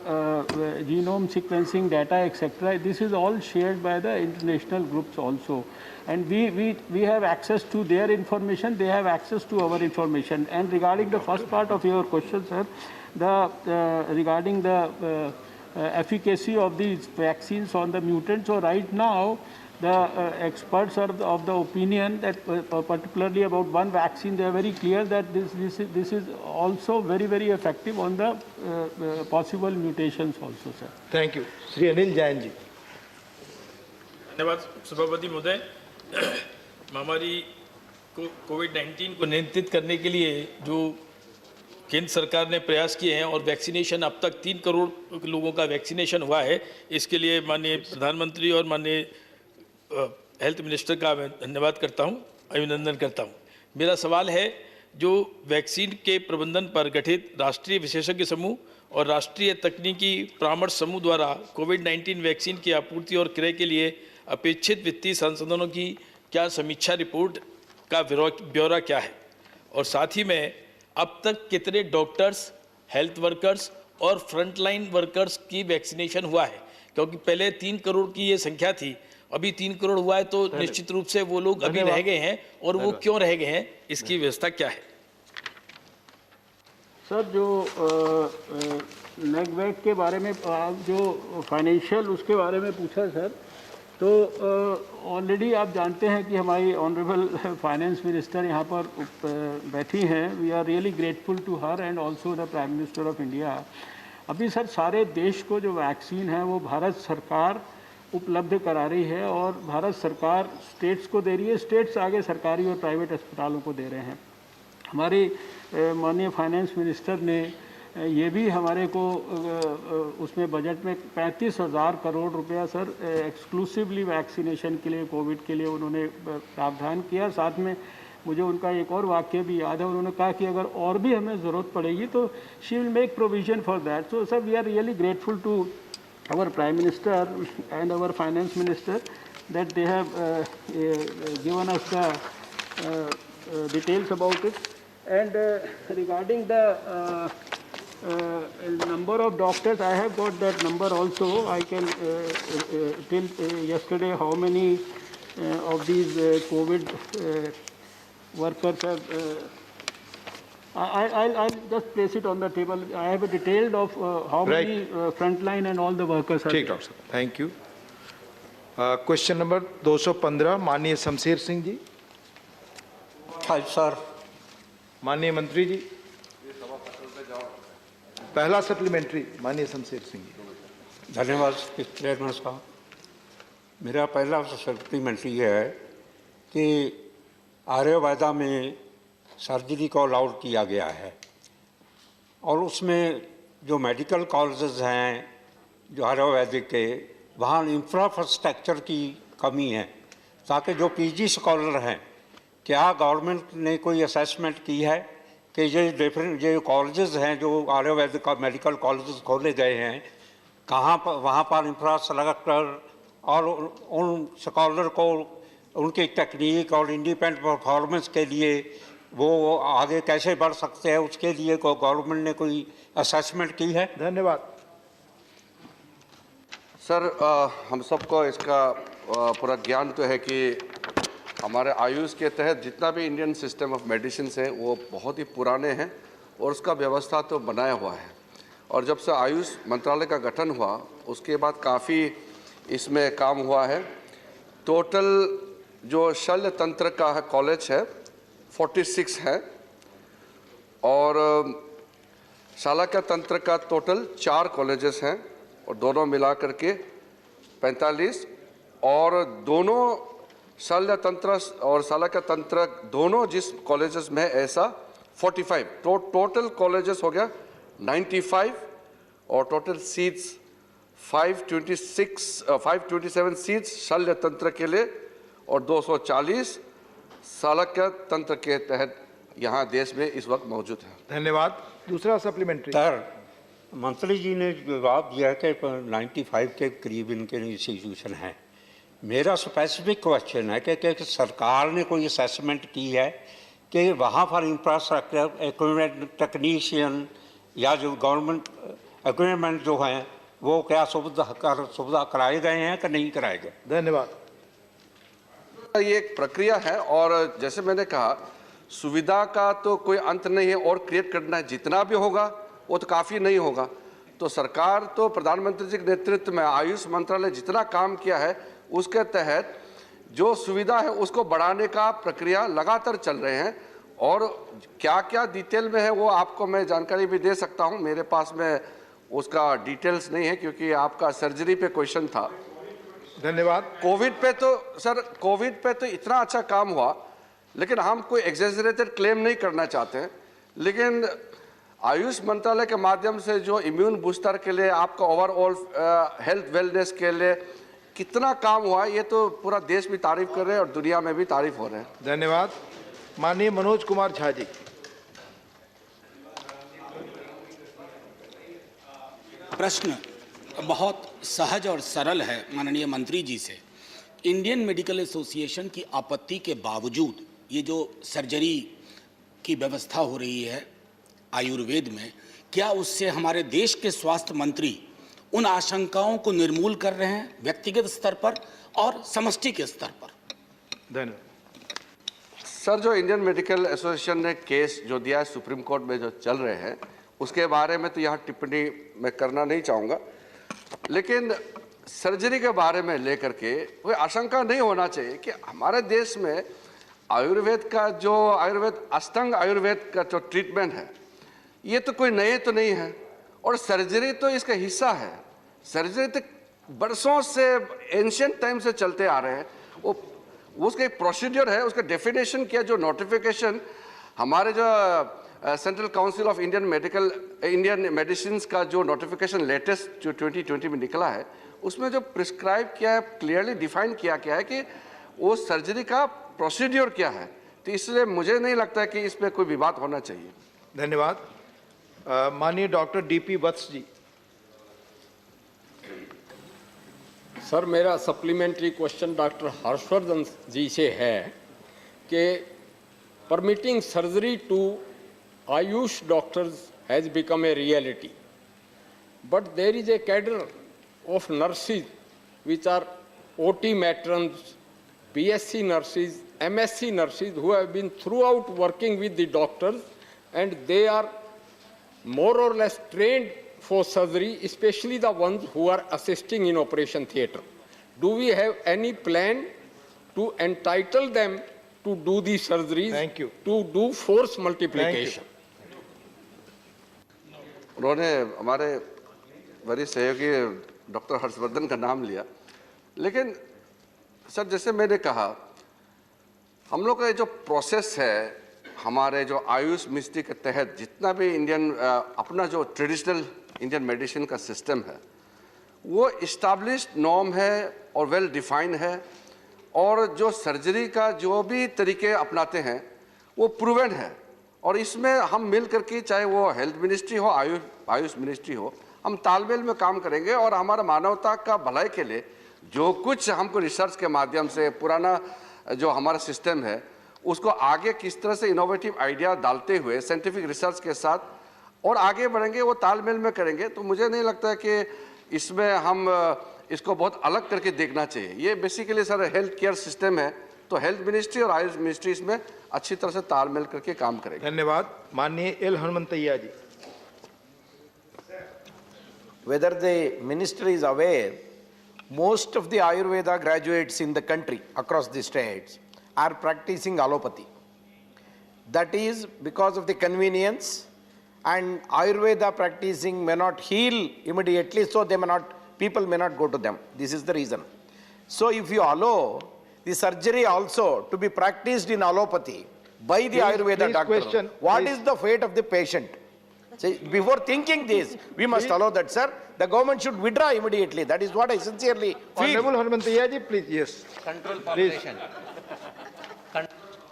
genome sequencing data, etc. This is all shared by the international groups also, and we have access to their information. They have access to our information. And regarding the first part of your question, sir, regarding the efficacy of these vaccines on the mutants. So right now, the experts are of the opinion that particularly about one vaccine, they are very clear that this is also very, very effective on the possible mutations also, sir. Thank you. Shri Anil Jain ji. धन्यवाद सभापति महोदय। महामारी को कोविड-19 को नियंत्रित करने के लिए जो केंद्र सरकार ने प्रयास किए हैं और वैक्सीनेशन अब तक 3 करोड़ लोगों का वैक्सीनेशन हुआ है, इसके लिए माननीय प्रधानमंत्री और माननीय हेल्थ मिनिस्टर का मैं धन्यवाद करता हूं, अभिनंदन करता हूं। मेरा सवाल है, जो वैक्सीन के प्रबंधन पर गठित राष्ट्रीय विशेषज्ञ समूह और राष्ट्रीय तकनीकी परामर्श समूह द्वारा कोविड-19 वैक्सीन की आपूर्ति और क्रय के लिए अपेक्षित वित्तीय संसाधनों की क्या समीक्षा रिपोर्ट का ब्यौरा क्या है, और साथ ही में अब तक कितने डॉक्टर्स, हेल्थ वर्कर्स और फ्रंटलाइन वर्कर्स की वैक्सीनेशन हुआ है? क्योंकि पहले 3 करोड़ की ये संख्या थी, अभी 3 करोड़ हुआ है, तो निश्चित रूप से वो लोग अभी रह गए हैं, और वो क्यों रह गए हैं, इसकी व्यवस्था क्या है? सर, जो नेगवैक के बारे में जो फाइनेंशियल उसके बारे में पूछा सर, तो ऑलरेडी आप जानते हैं कि हमारी ऑनरेबल फाइनेंस मिनिस्टर यहाँ पर बैठी हैं। We are really grateful to her and also the prime minister of India. अभी सर सारे देश को जो वैक्सीन है वो भारत सरकार उपलब्ध करा रही है, और भारत सरकार स्टेट्स को दे रही है, स्टेट्स आगे सरकारी और प्राइवेट अस्पतालों को दे रहे हैं। हमारी माननीय फाइनेंस मिनिस्टर ने ये भी हमारे को उसमें बजट में 35,000 करोड़ रुपया सर एक्सक्लूसिवली वैक्सीनेशन के लिए, कोविड के लिए उन्होंने प्रावधान किया। साथ में मुझे उनका एक और वाक्य भी याद है, उन्होंने कहा कि अगर और भी हमें ज़रूरत पड़ेगी तो she will make provision for that. So sir, we are really grateful to our Prime Minister and our Finance Minister that they have given us the details about it. And regarding the number of doctors, I have got that number also. I can till yesterday how many of these COVID workers have. I'll just place it on the table. I have a detailed of how many frontline and all the workers are. ठीक डॉक्टर साहब, थैंक यू। क्वेश्चन नंबर 215 माननीय शमशेर सिंह जी। सर, माननीय मंत्री जी। पहला सप्लीमेंट्री माननीय शमशेर सिंह जी। धन्यवाद चेयरमैन साहब। मेरा पहला सप्लीमेंट्री है कि आर्यवेदा में सर्जरी को अलाउड किया गया है, और उसमें जो मेडिकल कॉलेजेस हैं जो आयुर्वेदिक के, वहाँ इंफ्रास्ट्रक्चर की कमी है, ताकि जो पीजी स्कॉलर हैं, क्या गवर्नमेंट ने कोई असेसमेंट की है कि ये डिफरेंट जो कॉलेजेस हैं जो आयुर्वेदिक का मेडिकल कॉलेजेस खोले गए हैं, कहाँ पर वहाँ पर इंफ्रास्ट्रक्चर और उन स्कॉलर को उनकी टेक्निक और इंडिपेंडेंट परफॉर्मेंस के लिए वो आगे कैसे बढ़ सकते हैं, उसके लिए को गवर्नमेंट ने कोई असेसमेंट की है? धन्यवाद सर। हम सबको इसका पूरा ज्ञान तो है कि हमारे आयुष के तहत जितना भी इंडियन सिस्टम ऑफ मेडिसिन है वो बहुत ही पुराने हैं, और उसका व्यवस्था तो बनाया हुआ है। और जब से आयुष मंत्रालय का गठन हुआ उसके बाद काफ़ी इसमें काम हुआ है। टोटल जो शल्य तंत्र का कॉलेज है 46 है, और शालाक्य तंत्र का टोटल 4 कॉलेजेस हैं, और दोनों मिला करके 45, और दोनों शल्य तंत्र और शालाक्य तंत्र दोनों जिस कॉलेजेस में ऐसा 45, टोटल कॉलेजेस हो गया 95, और टोटल सीट्स 527 सीट्स शल्य तंत्र के लिए और 240 शालाक्य तंत्र के तहत यहाँ देश में इस वक्त मौजूद है। धन्यवाद। दूसरा सप्लीमेंट्री। सर, मंत्री जी ने जवाब दिया कि 95 के करीब इनके इंस्टीट्यूशन हैं। मेरा स्पेसिफिक क्वेश्चन है कि सरकार ने कोई असेसमेंट की है कि वहाँ पर इंफ्रास्ट्रक्चर, इक्विपमेंट, टेक्नीशियन या जो गवर्नमेंट इक्विपमेंट जो हैं वो क्या सुविधा कराए गए हैं कि नहीं कराए गए? धन्यवाद। ये एक प्रक्रिया है, और जैसे मैंने कहा सुविधा का तो कोई अंत नहीं है, और क्रिएट करना है जितना भी होगा वो तो काफ़ी नहीं होगा। तो सरकार तो प्रधानमंत्री जी के नेतृत्व में आयुष मंत्रालय जितना काम किया है उसके तहत जो सुविधा है उसको बढ़ाने का प्रक्रिया लगातार चल रहे हैं। और क्या क्या डिटेल में है वो आपको मैं जानकारी भी दे सकता हूं, मेरे पास में उसका डिटेल्स नहीं है क्योंकि आपका सर्जरी पे क्वेश्चन था। धन्यवाद। कोविड पे तो सर, कोविड पे तो इतना अच्छा काम हुआ, लेकिन हम कोई एग्जेजरेटेड क्लेम नहीं करना चाहते हैं, लेकिन आयुष मंत्रालय के माध्यम से जो इम्यून बूस्टर के लिए आपका ओवरऑल हेल्थ वेलनेस के लिए कितना काम हुआ ये तो पूरा देश भी तारीफ कर रहे हैं और दुनिया में भी तारीफ हो रहे हैं। धन्यवाद। माननीय मनोज कुमार झा जी। प्रश्न बहुत सहज और सरल है माननीय मंत्री जी से। इंडियन मेडिकल एसोसिएशन की आपत्ति के बावजूद ये जो सर्जरी की व्यवस्था हो रही है आयुर्वेद में, क्या उससे हमारे देश के स्वास्थ्य मंत्री उन आशंकाओं को निर्मूल कर रहे हैं व्यक्तिगत स्तर पर और समष्टि के स्तर पर? धन्यवाद। सर, जो इंडियन मेडिकल एसोसिएशन ने केस जो दिया है सुप्रीम कोर्ट में जो चल रहे हैं उसके बारे में तो यहाँ टिप्पणी मैं करना नहीं चाहूँगा, लेकिन सर्जरी के बारे में लेकर के कोई आशंका नहीं होना चाहिए कि हमारे देश में आयुर्वेद का जो अष्टांग आयुर्वेद का जो ट्रीटमेंट है ये तो कोई नए तो नहीं है, और सर्जरी तो इसका हिस्सा है। सर्जरी तो बरसों से एंशिएंट टाइम से चलते आ रहे हैं, वो उसका एक प्रोसीजर है, उसका डेफिनेशन किया, जो नोटिफिकेशन हमारे जो central council of Indian medicine का जो नोटिफिकेशन लेटेस्ट जो 2020 में निकला है उसमें जो प्रिस्क्राइब किया है, क्लियरली डिफाइन किया गया है कि वो सर्जरी का प्रोसीजर क्या है, तो इसलिए मुझे नहीं लगता है कि इसमें कोई विवाद होना चाहिए। धन्यवाद। माननीय doctor DP Vats ji. Sir, मेरा supplementary question doctor Harshvardhan ji से है कि permitting surgery to AYUSH doctors has become a reality, but there is a cadre of nurses which are OT matrons, BSc nurses, MSc nurses who have been throughout working with the doctors, and they are more or less trained for surgery, especially the ones who are assisting in operation theatre. Do we have any plan to entitle them to do these surgeries? Thank you. To do force multiplication? उन्होंने हमारे वरिष्ठ सहयोगी डॉक्टर हर्षवर्धन का नाम लिया, लेकिन सर जैसे मैंने कहा, हम लोग का जो प्रोसेस है हमारे जो आयुष मिनिस्ट्री के तहत जितना भी इंडियन अपना जो ट्रेडिशनल इंडियन मेडिसिन का सिस्टम है वो इस्टेब्लिश्ड नॉर्म है और वेल डिफाइंड है, और जो सर्जरी का जो भी तरीके अपनाते हैं वो प्रूवन है, और इसमें हम मिल करके चाहे वो हेल्थ मिनिस्ट्री हो आयुष मिनिस्ट्री हो, हम तालमेल में काम करेंगे और हमारा मानवता का भलाई के लिए जो कुछ हमको रिसर्च के माध्यम से पुराना जो हमारा सिस्टम है उसको आगे किस तरह से इनोवेटिव आइडिया डालते हुए साइंटिफिक रिसर्च के साथ और आगे बढ़ेंगे, वो तालमेल में करेंगे। तो मुझे नहीं लगता है कि इसमें हम इसको बहुत अलग करके देखना चाहिए। ये basically sir health care system है, तो हेल्थ मिनिस्ट्री और आयुष मिनिस्ट्री इसमें अच्छी तरह से तालमेल करके काम करेंगे। धन्यवाद। माननीय L Hanumanthaiah ji. Whether the minister is aware, most of the Ayurveda graduates in the country across the states are practicing allopathy. That is because of the convenience, and Ayurveda practicing may not heal immediately, so people may not go to them. This is the reason. So if you allow the surgery also to be practiced in allopathy by the Ayurveda doctor, what is the fate of the patient? So before thinking this, we must allow that, sir. The government should withdraw immediately. That is what I sincerely feel. Honorable Hanumanthaiah ji, please. Yes. Control population.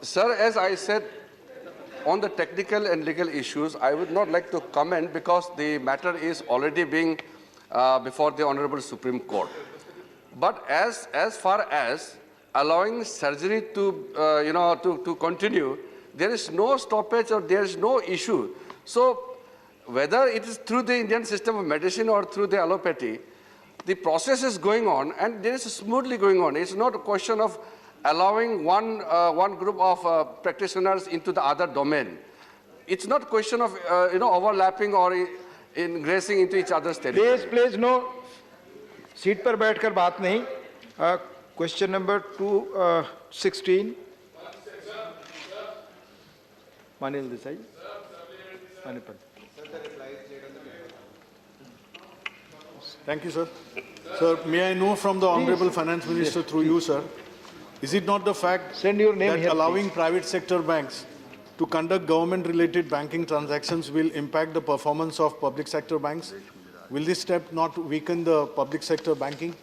Sir, as I said, on the technical and legal issues, I would not like to comment because the matter is already being before the Honorable Supreme Court. But as far as allowing surgery to to continue, there is no stoppage or there is no issue. So whether it is through the Indian system of medicine or through the allopathy, the process is going on and there is smoothly going on. It's not a question of allowing one group of practitioners into the other domain. It's not a question of overlapping or ingressing into each other's territory. Please no, सीट पर बैठकर बात नहीं. Question number 216. Manil Desai. Thank you, sir. Sir, may I know from the Honorable Finance Minister through you, sir, is it not the fact Send your name that here, allowing private sector banks to conduct government-related banking transactions will impact the performance of public sector banks? Will this step not weaken the public sector banking?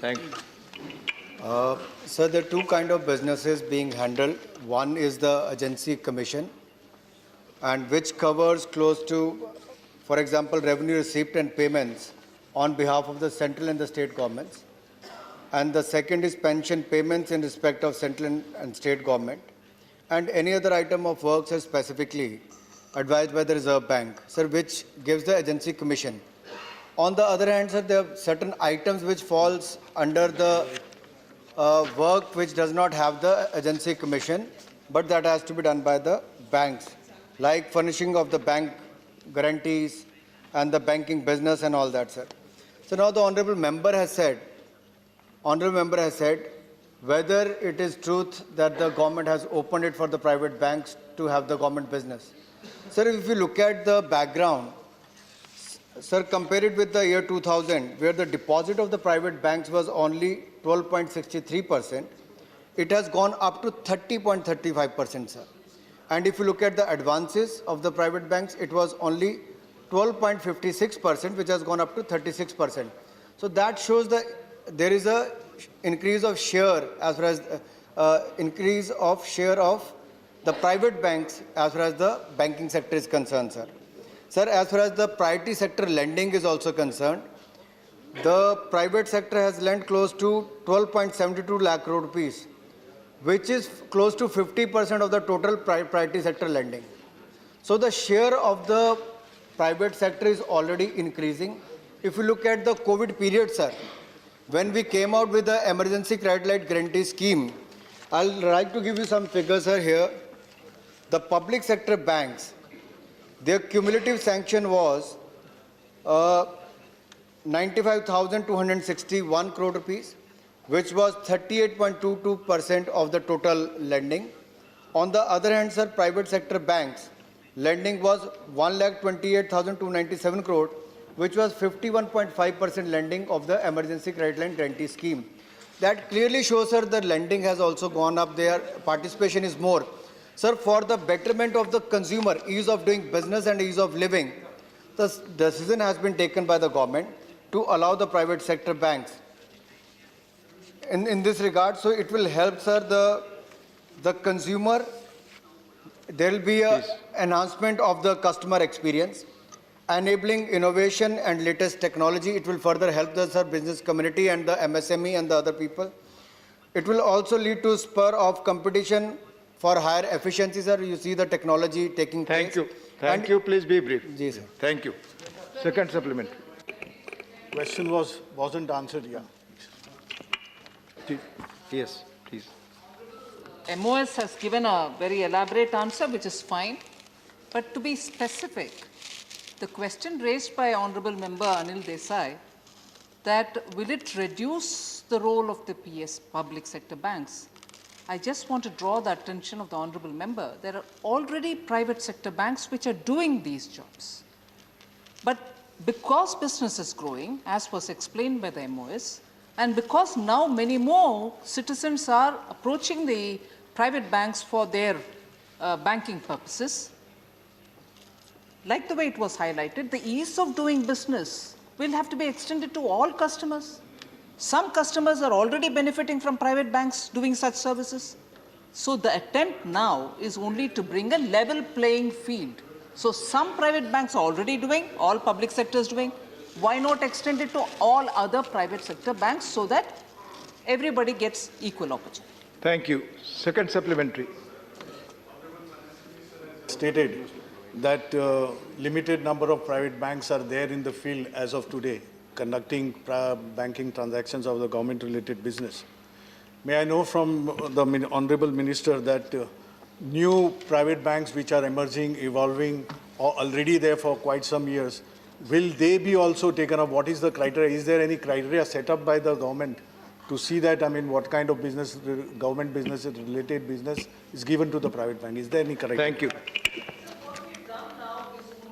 Thank you. Sir, there are two kinds of businesses being handled. One is the agency commission, and which covers close to, for example, revenue receipt and payments on behalf of the central and the state governments. And the second is pension payments in respect of central and state government. And any other item of works is specifically advised by the Reserve Bank, sir, which gives the agency commission. On the other hand, sir, there are certain items which falls under the work which does not have the agency commission, but that has to be done by the banks, like furnishing of the bank guarantees and the banking business and all that, sir. So now the honorable member has said whether it is truth that the government has opened it for the private banks to have the government business. Sir, if you look at the background, sir, compare it with the year 2000, where the deposit of the private banks was only 12.63%, it has gone up to 30.35%, sir. And if you look at the advances of the private banks, it was only 12.56%, which has gone up to 36%. So that shows that there is a increase of share as far as increase of share of the private banks as far as the banking sector is concerned, sir. Sir, as far as the priority sector lending is also concerned, the private sector has lent close to 12.72 lakh crore rupees, which is close to 50% of the total priority sector lending. So the share of the private sector is already increasing. If you look at the COVID period, sir, when we came out with the emergency credit line guarantee scheme, I'll like to give you some figures, sir, here. The public sector banks, their cumulative sanction was 95,261 crore rupees, which was 38.22% of the total lending. On the other hand, sir, private sector banks lending was 1,28,297 crore, which was 51.5% lending of the emergency credit line guarantee scheme. That clearly shows, sir, the lending has also gone up. Their participation is more. Sir, for the betterment of the consumer, ease of doing business and ease of living, the decision has been taken by the government to allow the private sector banks in this regard. So it will help, sir, the consumer. There will be an enhancement of the customer experience, enabling innovation and latest technology. It will further help the, sir, business community and the MSME and the other people. It will also lead to spur of competition for higher efficiency, sir. You see the technology taking place. Thank you. Thank you. Please be brief. Yes, sir. Thank you. Second supplementary. Question wasn't answered yet. Yes, please. MOS has given a very elaborate answer, which is fine. But to be specific, the question raised by Honorable Member Anil Desai, that will it reduce the role of the PS, public sector banks? I just want to draw the attention of the Honorable Member. There are already private sector banks which are doing these jobs. But because business is growing, as was explained by the MOS, and because now many more citizens are approaching the private banks for their banking purposes, like the way it was highlighted, the ease of doing business will have to be extended to all customers. Some customers are already benefiting from private banks doing such services. So the attempt now is only to bring a level playing field. So some private banks are already doing, all public sectors doing. Why not extend it to all other private sector banks so that everybody gets equal opportunity? Thank you. Second supplementary. Stated that limited number of private banks are there in the field as of today, conducting banking transactions of the government-related business. May I know from the Honorable Minister that new private banks which are emerging, evolving, already there for quite some years. Will they be also taken up? What is the criteria? Is there any criteria set up by the government to see that, I mean, what kind of business, government business, related business is given to the private bank? Is there any criteria? Thank you.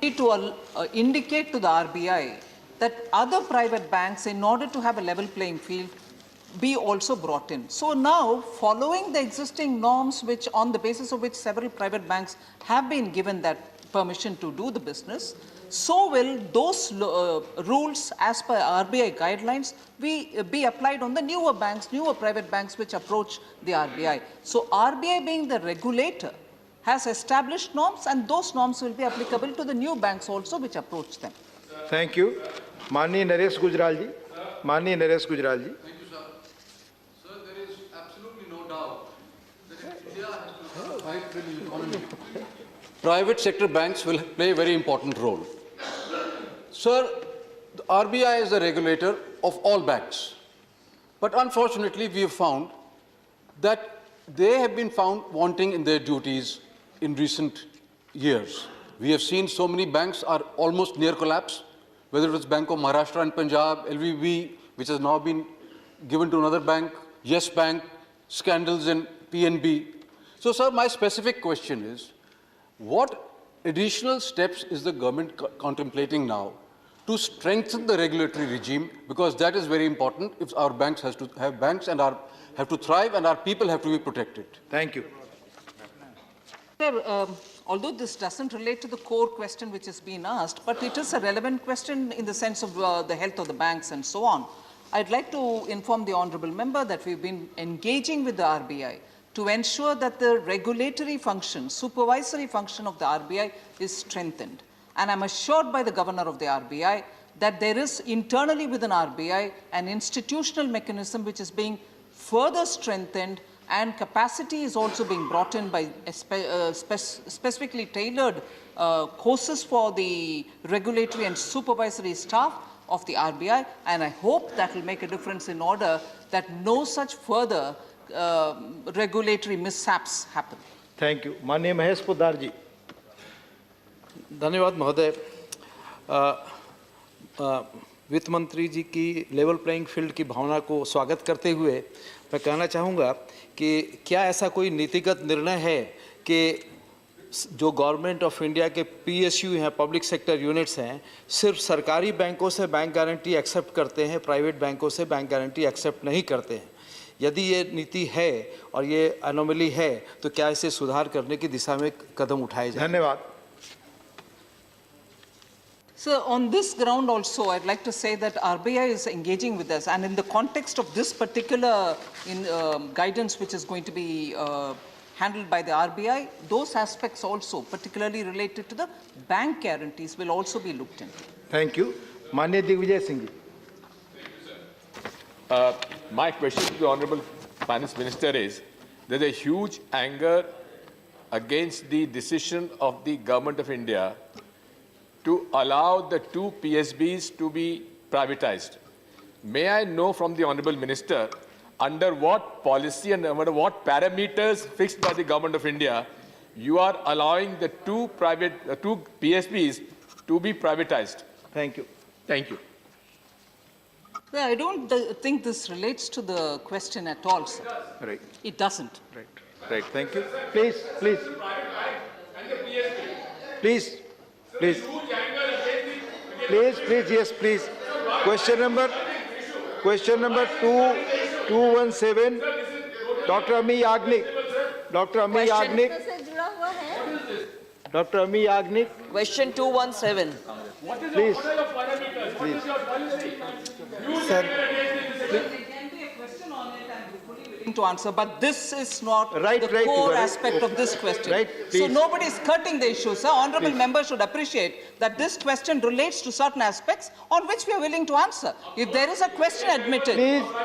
To indicate to the RBI that other private banks, in order to have a level playing field, be also brought in. So now, following the existing norms, which on the basis of which several private banks have been given that permission to do the business, so will those rules as per RBI guidelines be applied on the newer banks, newer private banks which approach the RBI. So RBI, being the regulator, has established norms, and those norms will be applicable to the new banks also which approach them. Thank you. Mani Naresh Gujral ji. Mani Naresh Gujral ji. Thank you, sir. Sir, there is absolutely no doubt that if India has to fight the economy, private sector banks will play a very important role. Sir, the RBI is the regulator of all banks. But unfortunately, we have found that they have been found wanting in their duties in recent years. We have seen so many banks are almost near collapse, whether it was Bank of Maharashtra and Punjab, LVB, which has now been given to another bank, Yes Bank, scandals in PNB. So, sir, my specific question is, what additional steps is the government contemplating now to strengthen the regulatory regime? Because that is very important if our banks has to have banks and have to thrive and our people have to be protected. Thank you. Sir, although this doesn't relate to the core question which has been asked, but it is a relevant question in the sense of the health of the banks and so on. I'd like to inform the honourable member that we've been engaging with the RBI to ensure that the regulatory function, supervisory function of the RBI is strengthened. And I'm assured by the governor of the RBI that there is internally within RBI an institutional mechanism which is being further strengthened, and capacity is also being brought in by specifically tailored courses for the regulatory and supervisory staff of the RBI, and I hope that will make a difference in order that no such further regulatory mishaps happen. Thank you. Mani Mahesh Poddar ji. धन्यवाद महोदय। वित्त मंत्री जी की लेवल प्लेइंग फील्ड की भावना को स्वागत करते हुए मैं कहना चाहूँगा कि क्या ऐसा कोई नीतिगत निर्णय है कि जो गवर्नमेंट ऑफ इंडिया के PSU हैं, पब्लिक सेक्टर यूनिट्स हैं, सिर्फ सरकारी बैंकों से बैंक गारंटी एक्सेप्ट करते हैं, प्राइवेट बैंकों से बैंक गारंटी एक्सेप्ट नहीं करते हैं? यदि ये नीति है और ये एनोमली है तो क्या इसे सुधार करने की दिशा में कदम उठाए जाए? धन्यवाद। So on this ground also, I'd like to say that RBI is engaging with us, and in the context of this particular guidance which is going to be handled by the RBI, those aspects also, particularly related to the bank guarantees, will also be looked into. Thank you. Manya Digvijay Singh ji. My question to the Honorable Finance Minister is, there's a huge anger against the decision of the Government of India to allow the two PSBs to be privatized. May I know from the Honorable Minister, under what policy and under what parameters fixed by the Government of India, you are allowing the two PSBs to be privatized? Thank you. Thank you. Well, I don't think this relates to the question at all, sir. Right. It doesn't. Right. Right. Thank you. Please, please. Please. Please. Please, please, yes, please. Question number 217. Dr. Ami Yagnik. Dr. Ami Yagnik. Dr. Ami Yagnik. Question 217. Please. Please. Sir, to answer, but this is not the core aspect of this question. So nobody is skirting the issue, sir. Honourable members should appreciate that this question relates to certain aspects on which we are willing to answer. If there is a question admitted,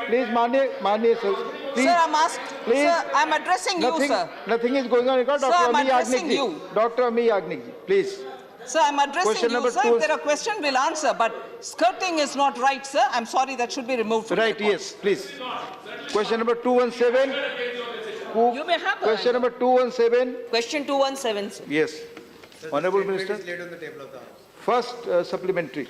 please, Manya, sir. Please, sir, sir, I'm addressing you, sir. Nothing is going on. Dr. I'm addressing you. Dr. Ami Yagnik, please. Sir, I'm addressing you, sir. If there are questions, we'll answer. But skirting is not right, sir. I'm sorry, that should be removed from Right, yes, please. Question number 217. You may have Question number 217. Question 217, sir. Yes. Honorable Minister. First supplementary.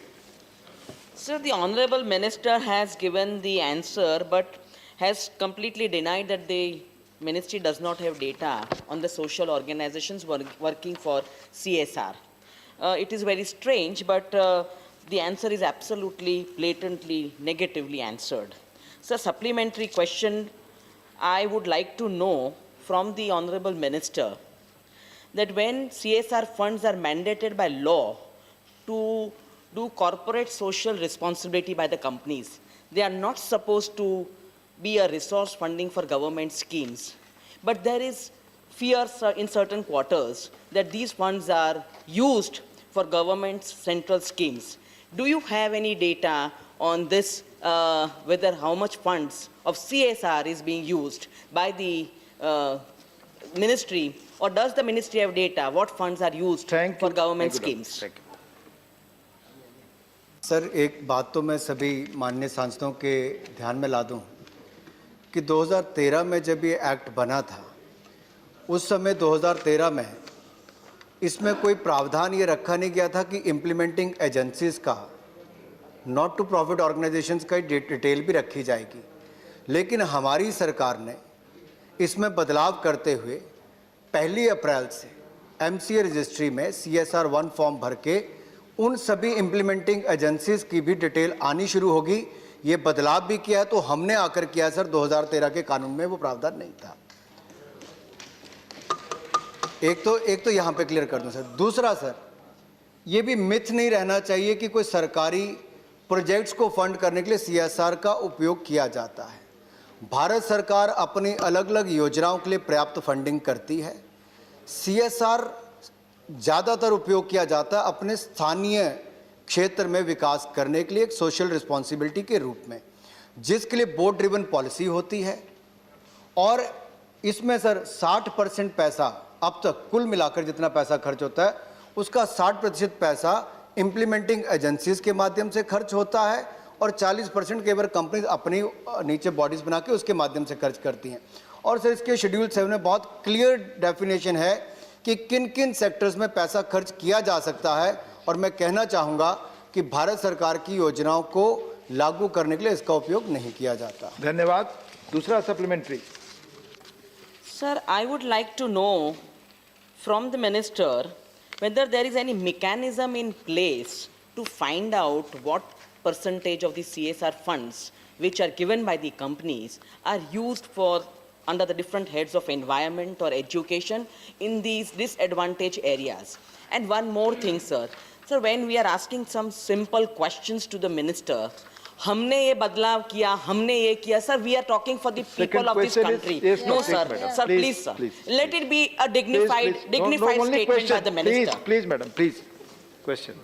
Sir, the Honorable Minister has given the answer but has completely denied that the Ministry does not have data on the social organizations working for CSR. It is very strange, but the answer is absolutely, blatantly, negatively answered. Sir, supplementary question, I would like to know from the Honorable Minister that when CSR funds are mandated by law to do corporate social responsibility by the companies, they are not supposed to be a resource funding for government schemes. But there is fear in certain quarters that these funds are used for government's central schemes. Do you have any data on this, whether how much funds of CSR is being used by the ministry, or does the ministry have data what funds are used for government schemes? Thank you. Sir, एक बात तो मैं सभी माननीय सांसदों के ध्यान में ला दूं कि 2013 में जब ये एक्ट बना था, उस समय 2013 में इसमें कोई प्रावधान ये रखा नहीं गया था कि इम्प्लीमेंटिंग एजेंसीज का, नॉट टू प्रॉफिट ऑर्गेनाइजेशंस का डिटेल भी रखी जाएगी। लेकिन हमारी सरकार ने इसमें बदलाव करते हुए 1 अप्रैल से MCA रजिस्ट्री में CSR 1 फॉर्म भर के उन सभी इम्प्लीमेंटिंग एजेंसीज की भी डिटेल आनी शुरू होगी। ये बदलाव भी किया है तो हमने आकर किया सर, 2013 के कानून में वो प्रावधान नहीं था। एक तो यहाँ पे क्लियर कर दूं सर। दूसरा सर, ये भी मिथ नहीं रहना चाहिए कि कोई सरकारी प्रोजेक्ट्स को फंड करने के लिए CSR का उपयोग किया जाता है। भारत सरकार अपनी अलग अलग योजनाओं के लिए पर्याप्त फंडिंग करती है। CSR ज़्यादातर उपयोग किया जाता है अपने स्थानीय क्षेत्र में विकास करने के लिए एक सोशल रिस्पॉन्सिबिलिटी के रूप में, जिसके लिए बोर्ड ड्रिवन पॉलिसी होती है। और इसमें सर 60% पैसा, अब तक कुल मिलाकर जितना पैसा खर्च होता है उसका 60% पैसा इम्प्लीमेंटिंग एजेंसीज के माध्यम से खर्च होता है और 40% केवल कंपनीज अपनी नीचे बॉडीज बना के उसके माध्यम से खर्च करती हैं। और सर, इसके शेड्यूल 7 में बहुत क्लियर डेफिनेशन है कि किन किन सेक्टर्स में पैसा खर्च किया जा सकता है। और मैं कहना चाहूँगा कि भारत सरकार की योजनाओं को लागू करने के लिए इसका उपयोग नहीं किया जाता। धन्यवाद। दूसरा supplementary. Sir, I would like to know from the minister whether there is any mechanism in place to find out what percentage of the CSR funds which are given by the companies are used for under the different heads of environment or education in these disadvantaged areas. And one more thing, sir. Sir, when we are asking some simple questions to the minister, हमने ये बदलाव किया, हमने ये किया, sir, we are talking for the people of this country. No, sir. Sir, please, sir. Let it be a dignified statement by the minister. Please, madam, please. Question.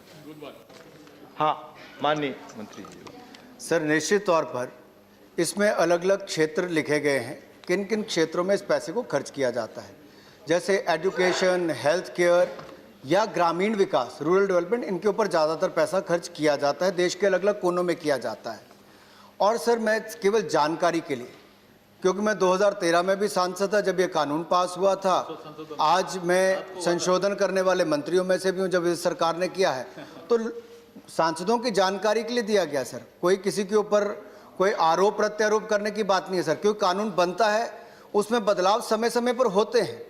हाँ, माननीय मंत्री जी। सर, निश्चित तौर पर इसमें अलग अलग क्षेत्र लिखे गए हैं, किन किन क्षेत्रों में इस पैसे को खर्च किया जाता है, जैसे एजुकेशन, हेल्थ केयर या ग्रामीण विकास, रूरल डेवलपमेंट, इनके ऊपर ज़्यादातर पैसा खर्च किया जाता है, देश के अलग अलग कोनों में किया जाता है। और सर, मैं केवल जानकारी के लिए, क्योंकि मैं 2013 में भी सांसद था जब ये कानून पास हुआ था, आज मैं संशोधन करने वाले मंत्रियों में से भी हूँ जब इस सरकार ने किया है, तो सांसदों की जानकारी के लिए दिया गया सर। कोई किसी के ऊपर कोई आरोप प्रत्यारोप करने की बात नहीं है सर, क्योंकि कानून बनता है उसमें बदलाव समय समय पर होते हैं।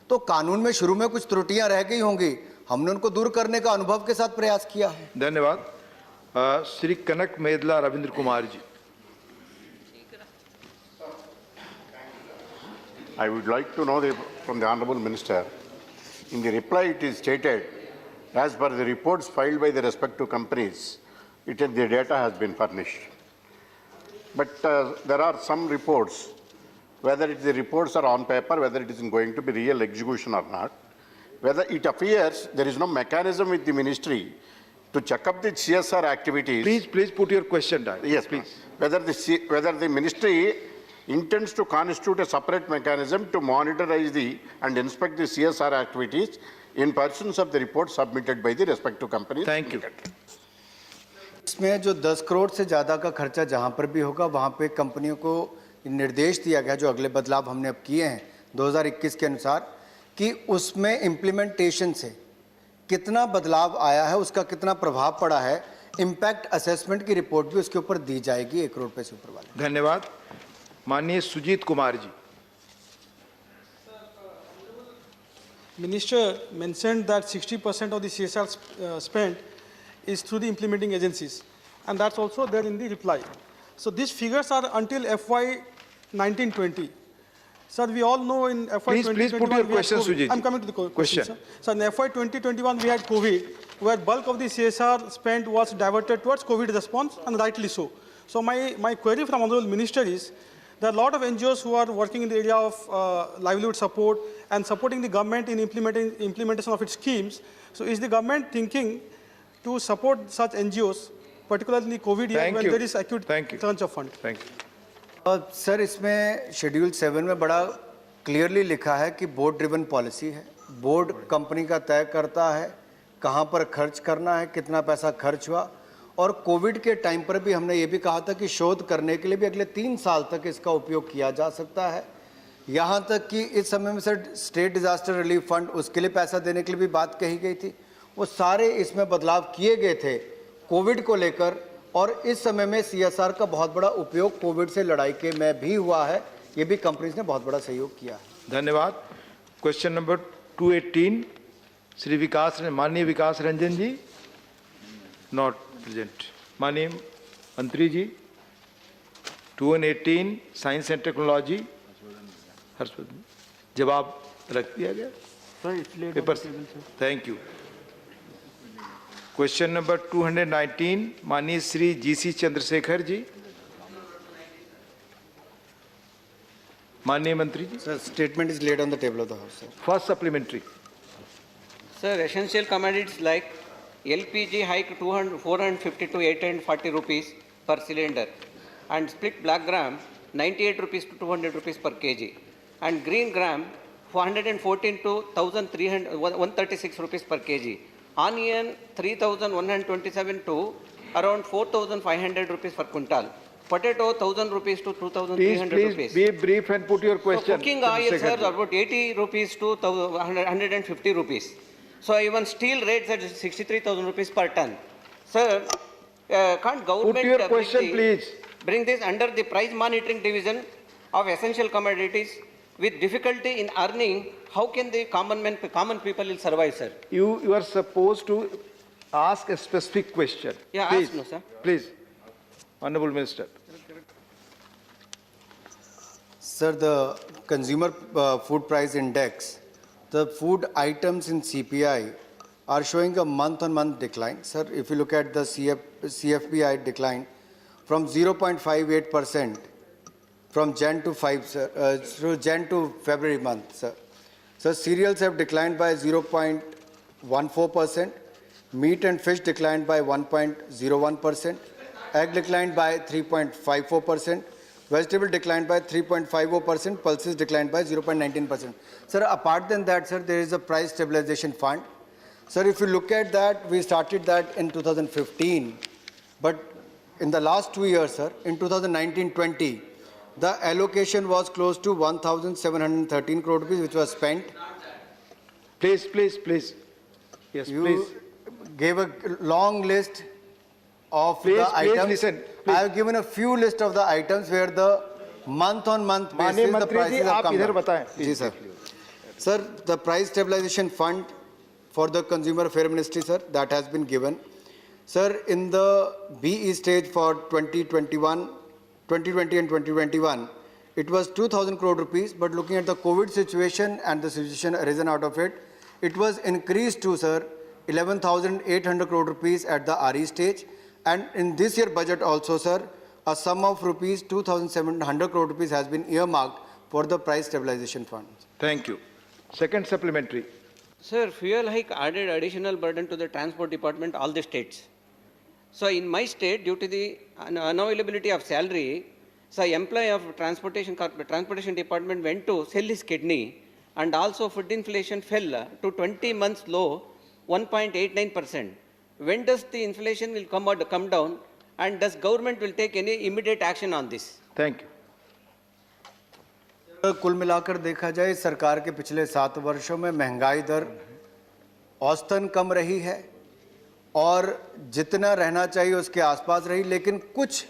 तो कानून में शुरू में कुछ त्रुटियां रह गई होंगी, हमने उनको दूर करने का अनुभव के साथ प्रयास किया है। धन्यवाद। श्री कनक मेदला Ravindra Kumar ji. I would like to know from the Honourable Minister, in the reply it is stated, as per the reports filed by the respective companies, the data has been furnished. But there are some reports, whether the reports are on paper, whether it is going to be real execution or not, whether it appears there is no mechanism with the ministry to check up the CSR activities. Please put your question down. Yes, please. Whether the ministry intends to constitute a separate mechanism to monitorize and inspect the CSR activities in persons of the reports submitted by the respective companies. Thank you. इसमें जो 10 करोड़ से ज़्यादा का खर्चा जहाँ पर भी होगा वहाँ पे कंपनियों को निर्देश दिया गया, जो अगले बदलाव हमने अब किए हैं 2021 के अनुसार, कि उसमें इम्प्लीमेंटेशन से कितना बदलाव आया है, उसका कितना प्रभाव पड़ा है, इम्पैक्ट असेसमेंट की रिपोर्ट भी उसके ऊपर दी जाएगी 1 करोड़ रुपए से ऊपर वाले। धन्यवाद। माननीय Sujit Kumar ji. Minister mentioned that 60% of the CSR spent is through the implementing agencies, and that's also there in the reply. So these figures are until FY 1920. Sir, we all know in FY 2021 please put your question, Sujit. I'm coming to the question, Question. sir. So in FY 2021 we had COVID, where bulk of the CSR spent was diverted towards COVID response, and rightly so. So my query from Honorable Minister is, there are a lot of NGOs who are working in the area of livelihood support and supporting the government in implementation of its schemes. So is the government thinking to support such NGOs, particularly in the COVID year when there is acute crunch of fund? Thank you. Sir, इसमें शेड्यूल 7 में बड़ा क्लियरली लिखा है कि बोर्ड ड्रिवन पॉलिसी है। बोर्ड कंपनी का तय करता है कहाँ पर खर्च करना है, कितना पैसा खर्च हुआ। और कोविड के टाइम पर भी हमने ये भी कहा था कि शोध करने के लिए भी अगले 3 साल तक इसका उपयोग किया जा सकता है। यहाँ तक कि इस समय में sir state disaster relief fund, उसके लिए पैसा देने के लिए भी बात कही गई थी। वो सारे इसमें बदलाव किए गए थे कोविड को लेकर, और इस समय में CSR का बहुत बड़ा उपयोग कोविड से लड़ाई के में भी हुआ है। ये भी कंपनीज ने बहुत बड़ा सहयोग किया है। धन्यवाद। क्वेश्चन नंबर 218 श्री माननीय विकास रंजन जी, नॉट प्रेजेंट। माननीय मंत्री जी, 218 साइंस एंड टेक्नोलॉजी, हर्षवर्धन, जवाब रख दिया गया पेपर से। Thank you. क्वेश्चन नंबर 219 माननीय श्री GC चंद्रशेखर जी। माननीय मंत्री जी। Sir, statement is laid on the table of the house. First supplementary. Sir, essential commodities like LPG hike 450 to 840 rupees per cylinder, and split black gram 98 rupees to 200 rupees per kg, and green gram 414 to 136 rupees per kg. Onion 3,127 to around 4,500 rupees per quintal. Potato 1,000 rupees to 2,300 rupees. Be brief and put your question. So cooking oil, sir, about 80 rupees to 150 rupees. So even steel rates at 63,000 rupees per ton. Sir, can't government Put your question, please. Bring this under the price monitoring division of essential commodities? With difficulty in earning, how can the common people will survive, sir? You are supposed to ask a specific question. Yeah, please, ask no, sir. Please, Honorable Minister. Sir, the consumer food price index, the food items in CPI are showing a month-on-month decline. Sir, if you look at the CFPI decline from 0.58% from Jan to February month, sir. So cereals have declined by 0.14%, meat and fish declined by 1.01%, egg declined by 3.54%, vegetable declined by 3.50%, pulses declined by 0.19%. Sir, apart than that, sir, there is a price stabilization fund. Sir, if you look at that, we started that in 2015, but in the last 2 years, sir, in 2019-20, the allocation was close to 1,713 crore rupees, which was spent. Please. Yes, you please. Gave a long list of the items. Listen. I have given a few list of the items where the month-on-month basis the prices have come down. जी sir. Sir, the price stabilization fund for the Consumer Affairs Ministry, sir, that has been given. Sir, in the BE stage for 2020 and 2021, it was 2,000 crore rupees, but looking at the COVID situation and the situation arisen out of it, it was increased to, sir, 11,800 crore rupees at the RE stage. And in this year budget also, sir, a sum of rupees 2,700 crore rupees has been earmarked for the price stabilization fund. Thank you. Second supplementary. Sir, fuel hike added additional burden to the transport department, all the states. So in my state, due to the unavailability of salary, so employee of transportation department went to sell his kidney, and also food inflation fell to 20 months low, 1.89%. When does the inflation will come down, and does government will take any immediate action on this? Thank you. कुल मिलाकर देखा जाए सरकार के पिछले 7 वर्षों में महंगाई दर औसतन कम रही है और जितना रहना चाहिए उसके आसपास रही, लेकिन कुछ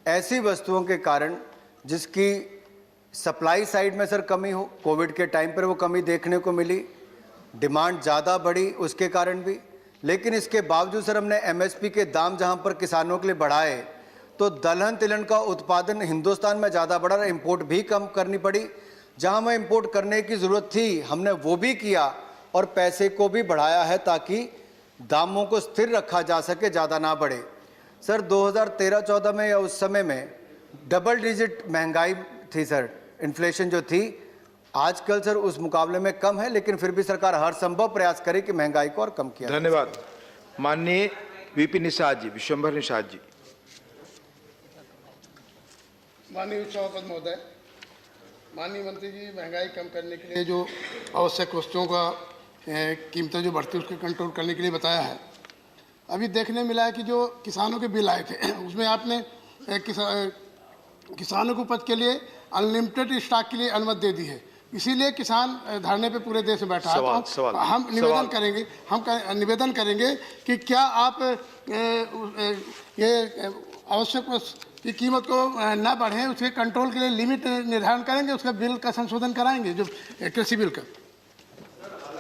ऐसी वस्तुओं के कारण जिसकी सप्लाई साइड में सर कमी हो, कोविड के टाइम पर वो कमी देखने को मिली, डिमांड ज़्यादा बढ़ी उसके कारण भी। लेकिन इसके बावजूद सर हमने एमएसपी के दाम जहां पर किसानों के लिए बढ़ाए तो दलहन तिलहन का उत्पादन हिंदुस्तान में ज़्यादा बढ़ा और इंपोर्ट भी कम करनी पड़ी। जहां हमें इंपोर्ट करने की ज़रूरत थी हमने वो भी किया और पैसे को भी बढ़ाया है ताकि दामों को स्थिर रखा जा सके, ज़्यादा ना बढ़े। सर 2013-14 में या उस समय में डबल डिजिट महंगाई थी सर, इन्फ्लेशन जो थी। आजकल सर उस मुकाबले में कम है, लेकिन फिर भी सरकार हर संभव प्रयास करे कि महंगाई को और कम किया। धन्यवाद। माननीय वीपी निषाद जी, विश्वंभर निषाद जी। माननीय सभापति महोदय, माननीय मंत्री जी, महंगाई कम करने के लिए जो आवश्यक वस्तुओं का कीमतें जो बढ़ती है उसको कंट्रोल करने के लिए बताया है। अभी देखने मिला है कि जो किसानों के बिल आए थे उसमें आपने किसानों को उपज के लिए अनलिमिटेड स्टॉक के लिए अनुमति दे दी है, इसीलिए किसान धरने पे पूरे देश में बैठा है। तो हम निवेदन करेंगे कि क्या आप ये आवश्यक की कीमत को न बढ़े उसके कंट्रोल के लिए लिमिट निर्धारण करेंगे, उसका बिल का संशोधन कराएंगे जो कृषि बिल का।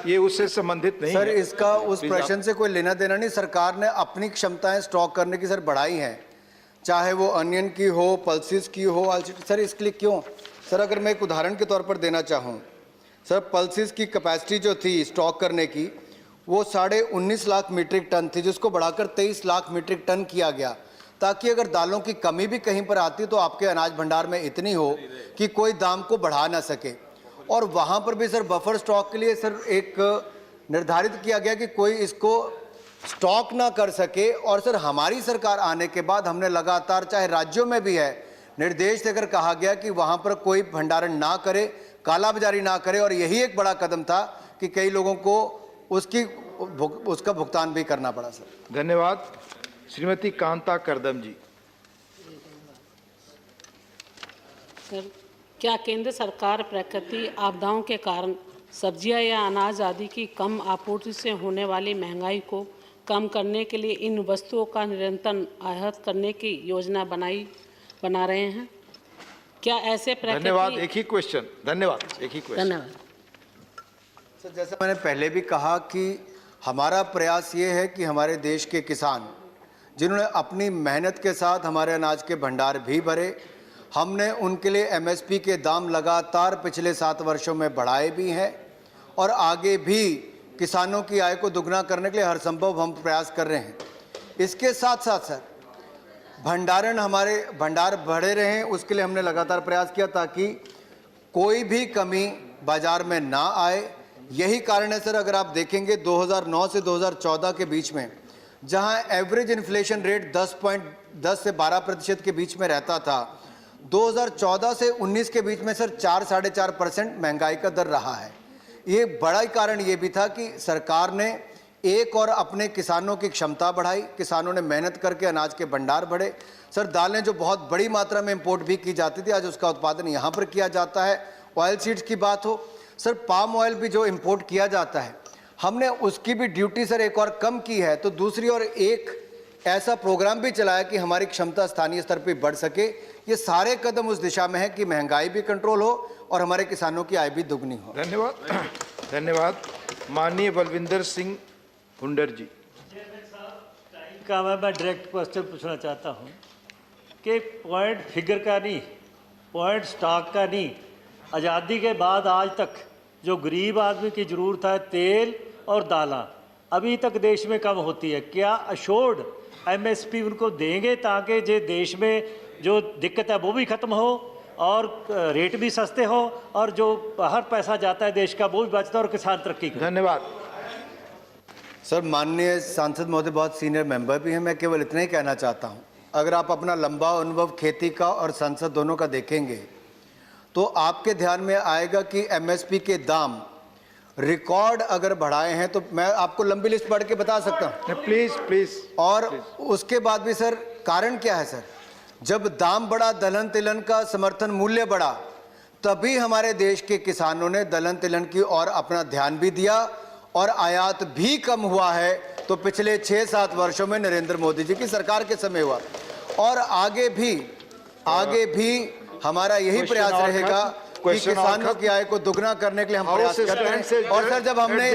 ये उससे संबंधित नहीं सर है। इसका उस प्रश्न से कोई लेना देना नहीं। सरकार ने अपनी क्षमताएं स्टॉक करने की सर बढ़ाई हैं, चाहे वो अनियन की हो, पल्सेस की हो। सर इसके लिए क्यों सर, अगर मैं एक उदाहरण के तौर पर देना चाहूँ सर, पल्सेस की कैपेसिटी जो थी स्टॉक करने की वो 19.5 लाख मीट्रिक टन थी, जिसको बढ़ाकर 23 लाख मीट्रिक टन किया गया, ताकि अगर दालों की कमी भी कहीं पर आती तो आपके अनाज भंडार में इतनी हो कि कोई दाम को बढ़ा ना सके। और वहाँ पर भी सर बफर स्टॉक के लिए सर एक निर्धारित किया गया कि कोई इसको स्टॉक ना कर सके। और सर हमारी सरकार आने के बाद हमने लगातार, चाहे राज्यों में भी है, निर्देश देकर कहा गया कि वहाँ पर कोई भंडारण ना करे, कालाबाजारी ना करे। और यही एक बड़ा कदम था कि कई लोगों को उसका भुगतान भी करना पड़ा। सर धन्यवाद। श्रीमती कांता करदम जी। सर, क्या केंद्र सरकार प्राकृतिक आपदाओं के कारण सब्जियां या अनाज आदि की कम आपूर्ति से होने वाली महंगाई को कम करने के लिए इन वस्तुओं का निरंतर आयात करने की योजना बना रहे हैं? क्या ऐसे धन्यवाद। एक ही क्वेश्चन। धन्यवाद। एक ही क्वेश्चन। धन्यवाद। सर जैसा मैंने पहले भी कहा कि हमारा प्रयास ये है कि हमारे देश के किसान जिन्होंने अपनी मेहनत के साथ हमारे अनाज के भंडार भी भरे, हमने उनके लिए एमएसपी के दाम लगातार पिछले 7 वर्षों में बढ़ाए भी हैं और आगे भी किसानों की आय को दुगना करने के लिए हर संभव हम प्रयास कर रहे हैं। इसके साथ साथ सर हमारे भंडार बढ़े रहें, उसके लिए हमने लगातार प्रयास किया ताकि कोई भी कमी बाजार में ना आए। यही कारण है सर, अगर आप देखेंगे 2009 से 2014 के बीच में जहां एवरेज इन्फ्लेशन रेट 10 से 12% के बीच में रहता था, 2014 से 19 के बीच में सर 4-4.5% महंगाई का दर रहा है। ये बड़ा ही कारण ये भी था कि सरकार ने एक और अपने किसानों की क्षमता बढ़ाई, किसानों ने मेहनत करके अनाज के भंडार बढ़े। सर दालें जो बहुत बड़ी मात्रा में इंपोर्ट भी की जाती थी, आज उसका उत्पादन यहाँ पर किया जाता है। ऑयल सीड्स की बात हो, सर पाम ऑयल भी जो इंपोर्ट किया जाता है, हमने उसकी भी ड्यूटी सर एक और कम की है। तो दूसरी ओर एक ऐसा प्रोग्राम भी चलाया कि हमारी क्षमता स्थानीय स्तर पर बढ़ सके। ये सारे कदम उस दिशा में है कि महंगाई भी कंट्रोल हो और हमारे किसानों की आय भी दुगनी हो। धन्यवाद। धन्यवाद। माननीय बलविंदर सिंह हुंडर जी। का मैं डायरेक्ट क्वेश्चन पूछना चाहता हूँ कि पॉइंट फिगर का नहीं, पॉइंट स्टॉक का नहीं, आज़ादी के बाद आज तक जो गरीब आदमी की ज़रूरत है तेल और दालें अभी तक देश में कम होती है। क्या अशोर्ड एमएसपी उनको देंगे ताकि जो देश में जो दिक्कत है वो भी ख़त्म हो और रेट भी सस्ते हो और जो बाहर पैसा जाता है देश का वो भी बचता है और किसान तरक्की करे? धन्यवाद। सर माननीय सांसद महोदय बहुत सीनियर मेंबर भी हैं, मैं केवल इतना ही कहना चाहता हूं, अगर आप अपना लंबा अनुभव खेती का और संसद दोनों का देखेंगे तो आपके ध्यान में आएगा कि एमएसपी के दाम रिकॉर्ड अगर बढ़ाए हैं तो मैं आपको लंबी लिस्ट पढ़ के बता सकता हूं। प्लीज। और उसके बाद भी सर कारण क्या है सर, जब दाम बढ़ा, दलहन तिलहन का समर्थन मूल्य बढ़ा, तभी हमारे देश के किसानों ने दलहन तिलहन की ओर अपना ध्यान भी दिया और आयात भी कम हुआ है तो पिछले 6-7 वर्षों में नरेंद्र मोदी जी की सरकार के समय हुआ, और आगे भी हमारा यही प्रयास रहेगा कि किसानों की आय को दुगना करने के लिए हम प्रयास करते हैं। और सर जब हमने